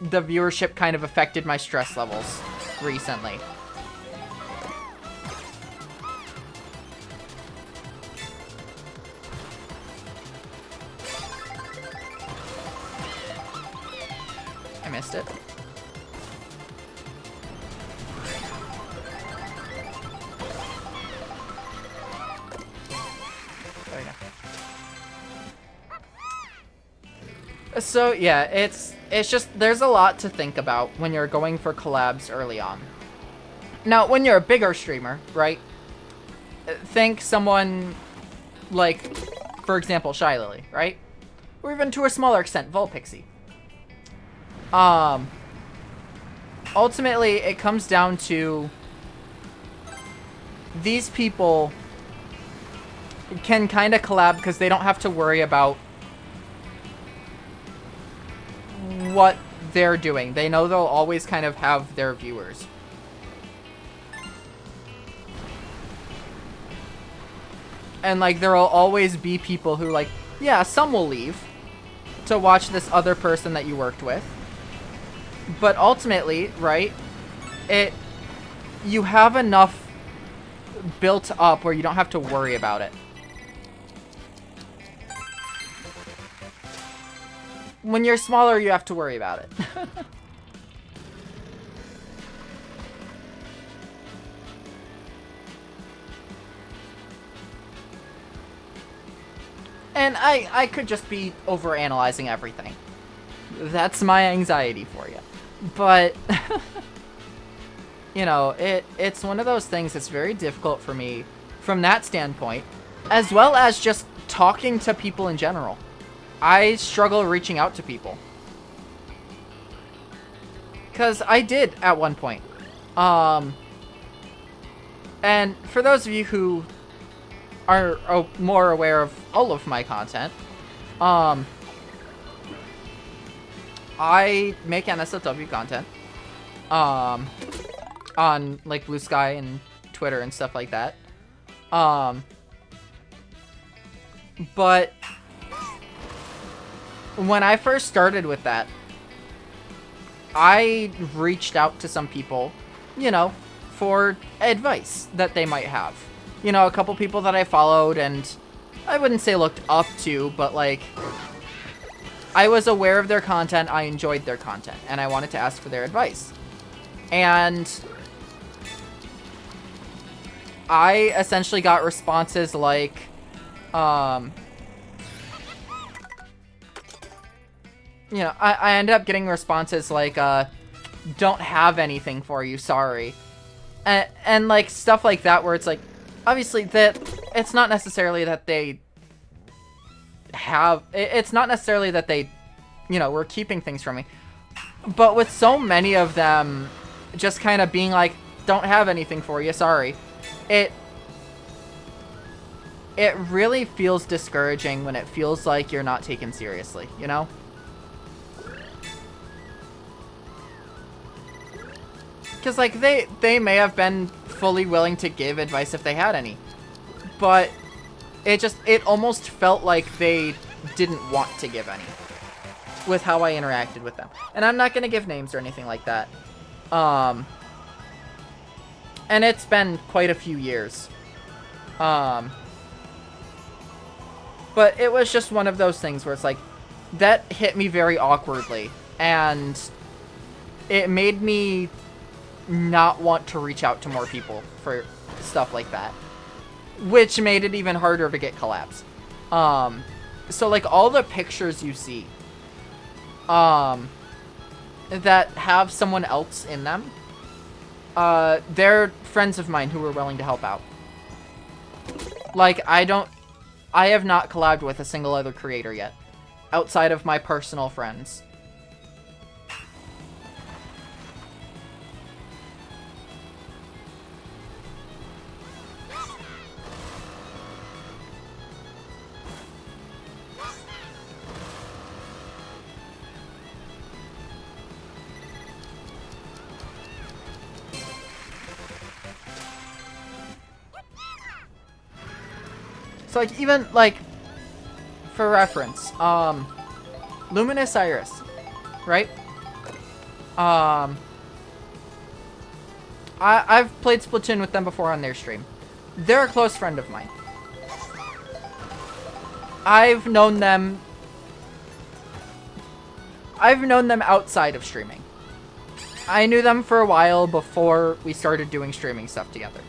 the viewership kind of affected my stress levels recently. I missed it. There we go. So yeah, it's just, there's a lot to think about when you're going for collabs early on. Now, when you're a bigger streamer, right? Think someone like, for example, Shy Lily, right? Or even to a smaller extent, Volpixie. Ultimately, it comes down to these people can kind of collab because they don't have to worry about what they're doing. They know they'll always kind of have their viewers. And, like, there will always be people who, like, yeah, some will leave to watch this other person that you worked with. But ultimately, right, you have enough built up where you don't have to worry about it. When you're smaller, you have to worry about it. And I could just be overanalyzing everything. That's my anxiety for you. But, you know, it's one of those things that's very difficult for me from that standpoint, as well as just talking to people in general. I struggle reaching out to people. Because I did at one point. And for those of you who are more aware of all of my content, I make NSFW content on like Blue Sky and Twitter and stuff like that. But when I first started with that, I reached out to some people, you know, for advice that they might have. You know, a couple people that I followed and I wouldn't say looked up to, but like I was aware of their content, I enjoyed their content, and I wanted to ask for their advice. And I essentially got responses like, you know, I ended up getting responses like, don't have anything for you, sorry. And like stuff like that where it's like, obviously that it's not necessarily that they have, it's not necessarily that they, you know, were keeping things from me. But with so many of them just kind of being like, don't have anything for you, sorry. It really feels discouraging when it feels like you're not taken seriously, you know? Because, like, they may have been fully willing to give advice if they had any. But it almost felt like they didn't want to give any with how I interacted with them. And I'm not going to give names or anything like that. And it's been quite a few years. But it was just one of those things where it's like, that hit me very awkwardly. And it made me not want to reach out to more people for stuff like that. Which made it even harder to get collabs. So like all the pictures you see that have someone else in them, they're friends of mine who were willing to help out. Like I have not collabed with a single other creator yet, outside of my personal friends. So like even like for reference, Luminous Iris, right? I've played Splatoon with them before on their stream. They're a close friend of mine. I've known them outside of streaming. I knew them for a while before we started doing streaming stuff together.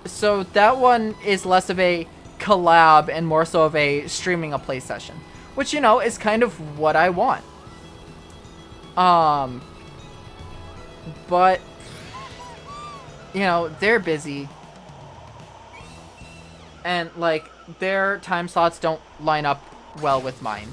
So that one is less of a collab and more so of a streaming a play session, which, you know, is kind of what I want. But, you know, they're busy. And, like, their time slots don't line up well with mine.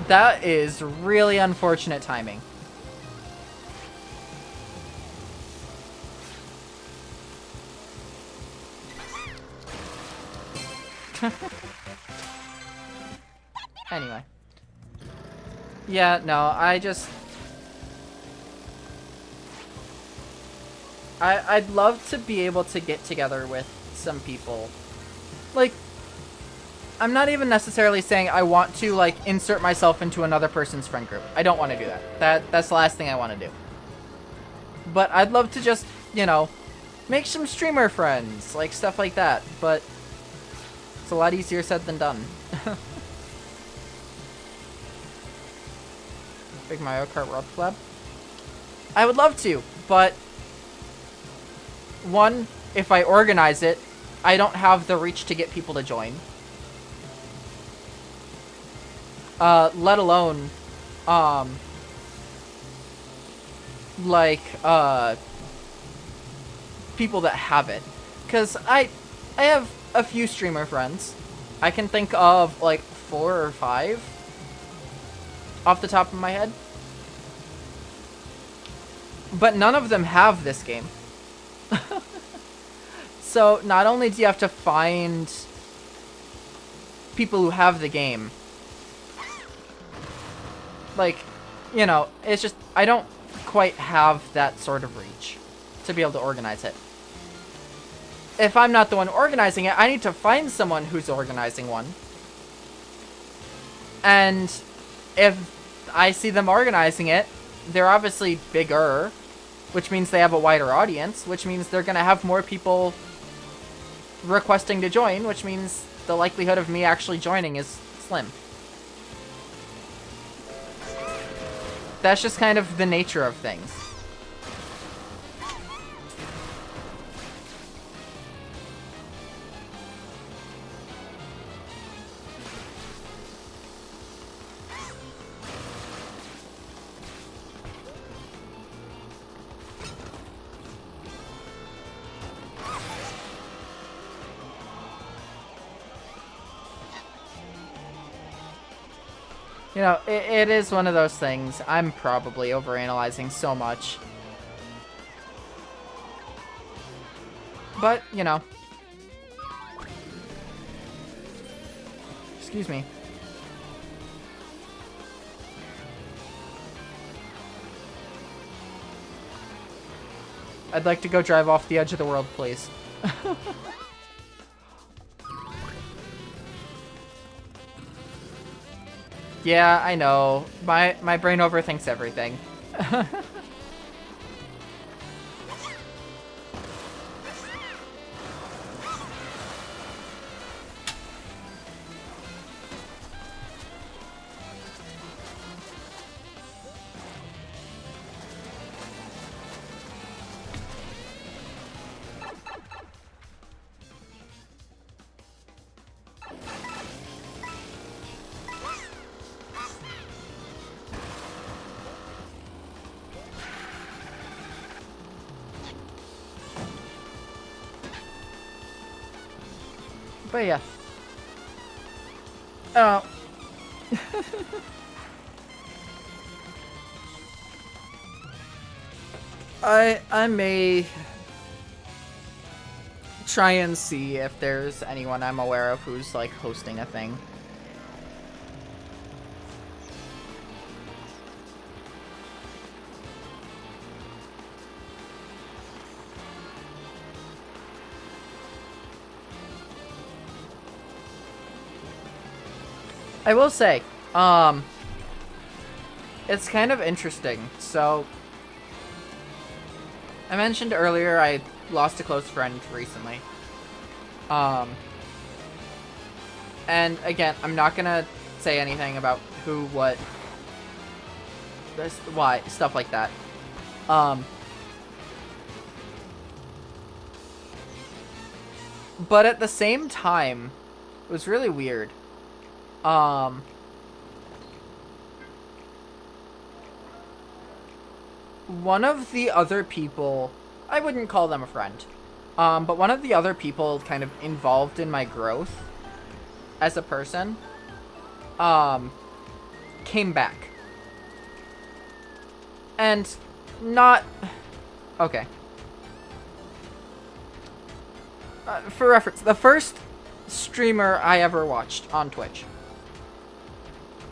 That is really unfortunate timing. Anyway. Yeah, no, I'd love to be able to get together with some people. Like, I'm not even necessarily saying I want to, like, insert myself into another person's friend group. I don't want to do that. That's the last thing I want to do. But I'd love to just, you know, make some streamer friends, like, stuff like that. But it's a lot easier said than done. Big Mario Kart World Club? I would love to, but one, if I organize it, I don't have the reach to get people to join. Let alone, people that have it. Because I have a few streamer friends. I can think of, like, 4 or 5 off the top of my head. But none of them have this game. So not only do you have to find people who have the game, like, you know, it's just, I don't quite have that sort of reach to be able to organize it. If I'm not the one organizing it, I need to find someone who's organizing one. And if I see them organizing it, they're obviously bigger, which means they have a wider audience, which means they're going to have more people requesting to join, which means the likelihood of me actually joining is slim. That's just kind of the nature of things. You know, it is one of those things. I'm probably overanalyzing so much. But, you know. Excuse me. I'd like to go drive off the edge of the world, please. Yeah, I know. My brain overthinks everything. But yeah. Oh. I may try and see if there's anyone I'm aware of who's, like, hosting a thing. I will say, it's kind of interesting. So, I mentioned earlier I lost a close friend recently. And again, I'm not gonna say anything about who, what, why, stuff like that. But at the same time, it was really weird. One of the other people, I wouldn't call them a friend, but one of the other people kind of involved in my growth as a person, came back. And not... Okay. For reference, the first streamer I ever watched on Twitch.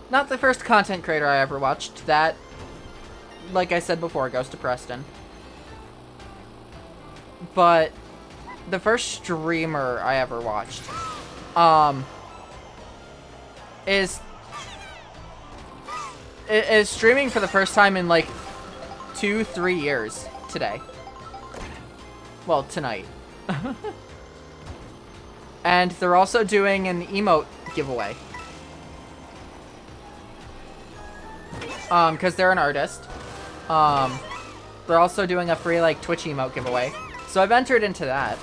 Not the first content creator I ever watched. That, like I said before, goes to Preston. But the first streamer I ever watched is streaming for the first time in like 2-3 years today. Well, tonight. And they're also doing an emote giveaway. Because they're an artist. They're also doing a free, like, Twitch emote giveaway. So I've entered into that.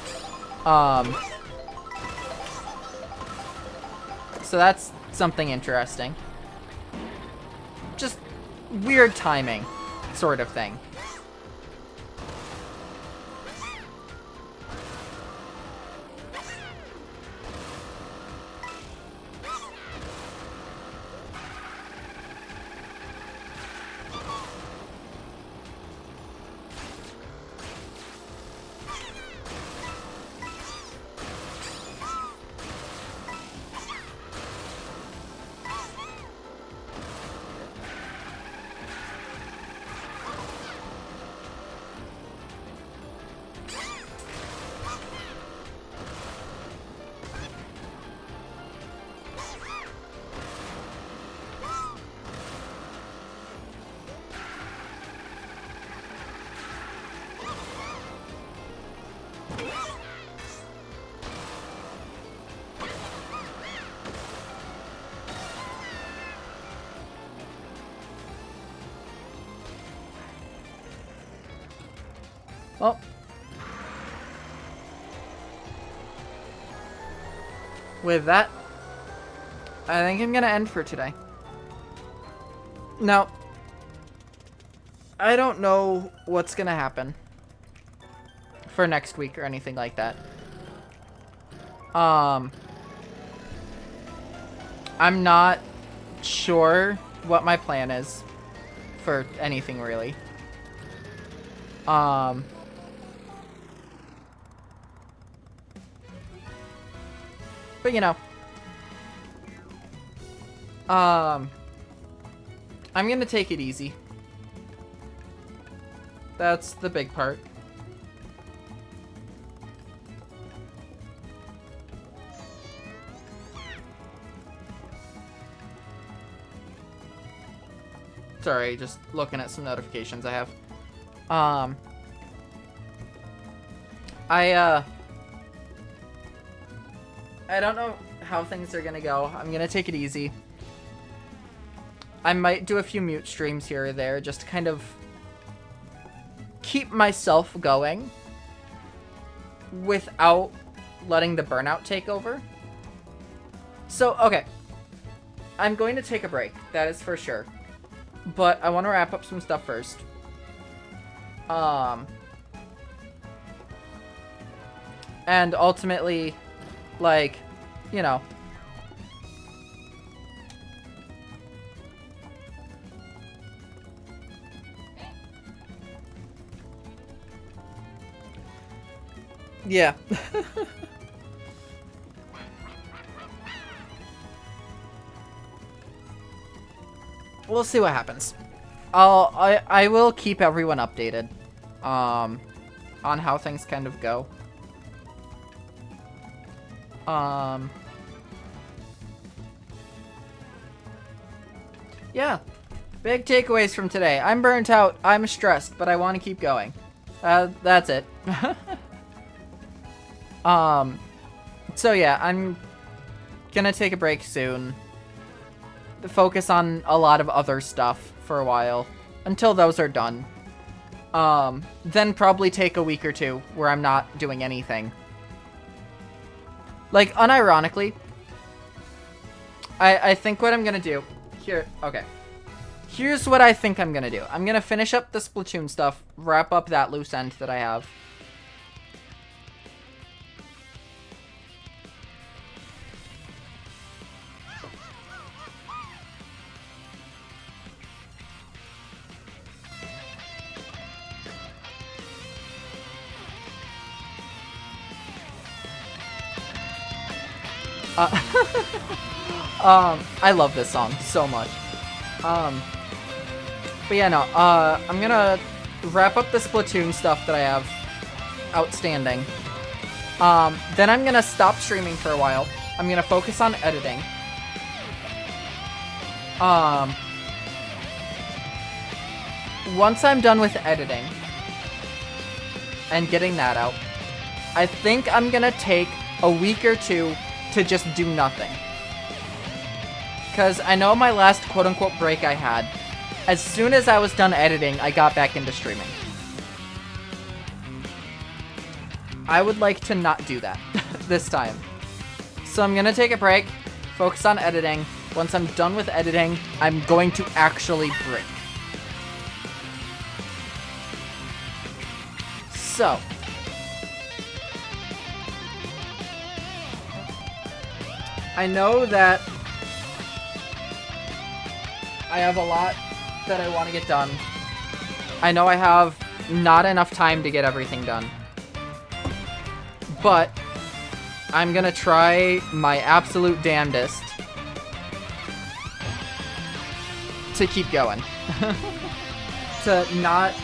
So that's something interesting. Just weird timing, sort of thing. Well, with that, I think I'm gonna end for today. Now, I don't know what's gonna happen for next week or anything like that. I'm not sure what my plan is for anything really. But you know, I'm gonna take it easy. That's the big part. Sorry, just looking at some notifications I have. I don't know how things are gonna go. I'm gonna take it easy. I might do a few mute streams here or there just to kind of keep myself going without letting the burnout take over. So, okay. I'm going to take a break, that is for sure. But I want to wrap up some stuff first. And ultimately, like, you know, yeah. We'll see what happens. I will keep everyone updated on how things kind of go. Yeah. Big takeaways from today. I'm burnt out, I'm stressed, but I want to keep going. That's it. So yeah, I'm gonna take a break soon. Focus on a lot of other stuff for a while until those are done. Then probably take a week or two where I'm not doing anything. Like, unironically, I think what I'm gonna do here, okay. Here's what I think I'm gonna do. I'm gonna finish up the Splatoon stuff, wrap up that loose end that I have. Uh, I love this song so much. But yeah, no, I'm gonna wrap up the Splatoon stuff that I have outstanding. Then I'm gonna stop streaming for a while. I'm gonna focus on editing. Once I'm done with editing and getting that out, I think I'm gonna take a week or two to just do nothing. Because I know my last quote-unquote break I had, as soon as I was done editing, I got back into streaming. I would like to not do that this time. So I'm gonna take a break, focus on editing. Once I'm done with editing, I'm going to actually break. So, I know that I have a lot that I want to get done. I know I have not enough time to get everything done. But I'm gonna try my absolute damnedest to keep going. To not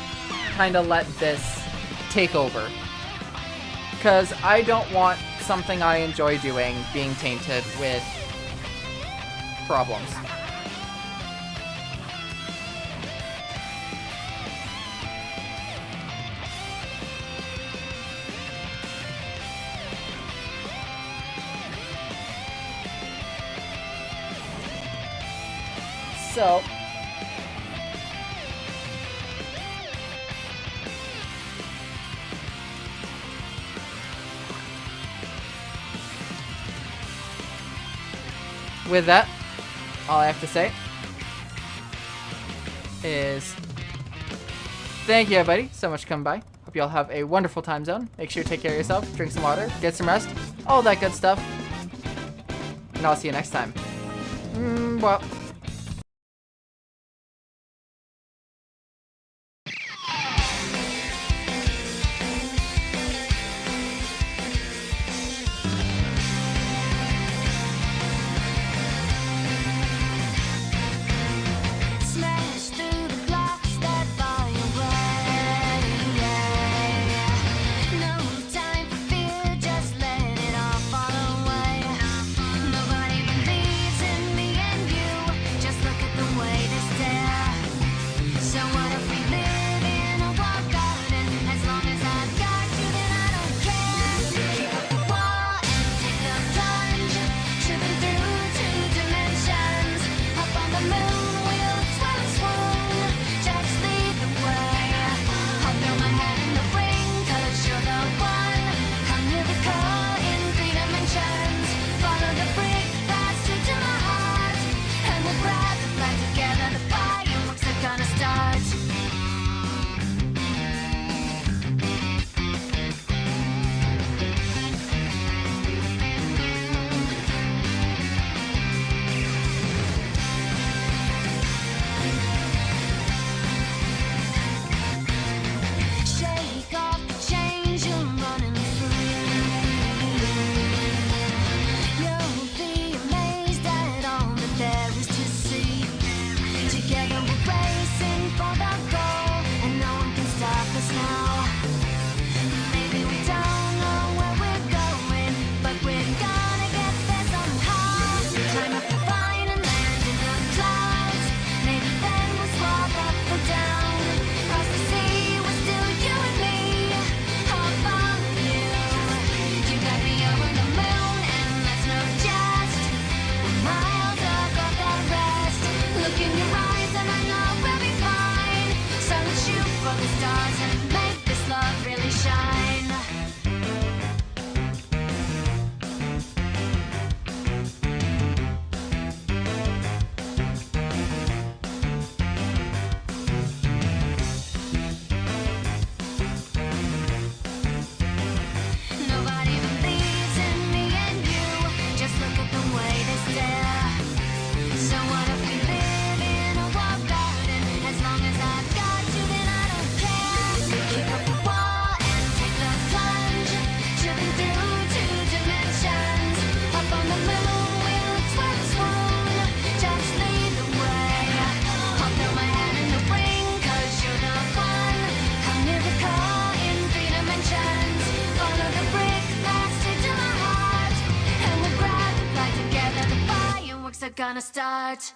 kind of let this take over. Because I don't want something I enjoy doing being tainted with problems. So, with that, all I have to say is thank you, everybody, so much for coming by. Hope you all have a wonderful time zone. Make sure you take care of yourself, drink some water, get some rest, all that good stuff. And I'll see you next time. Well. gonna start.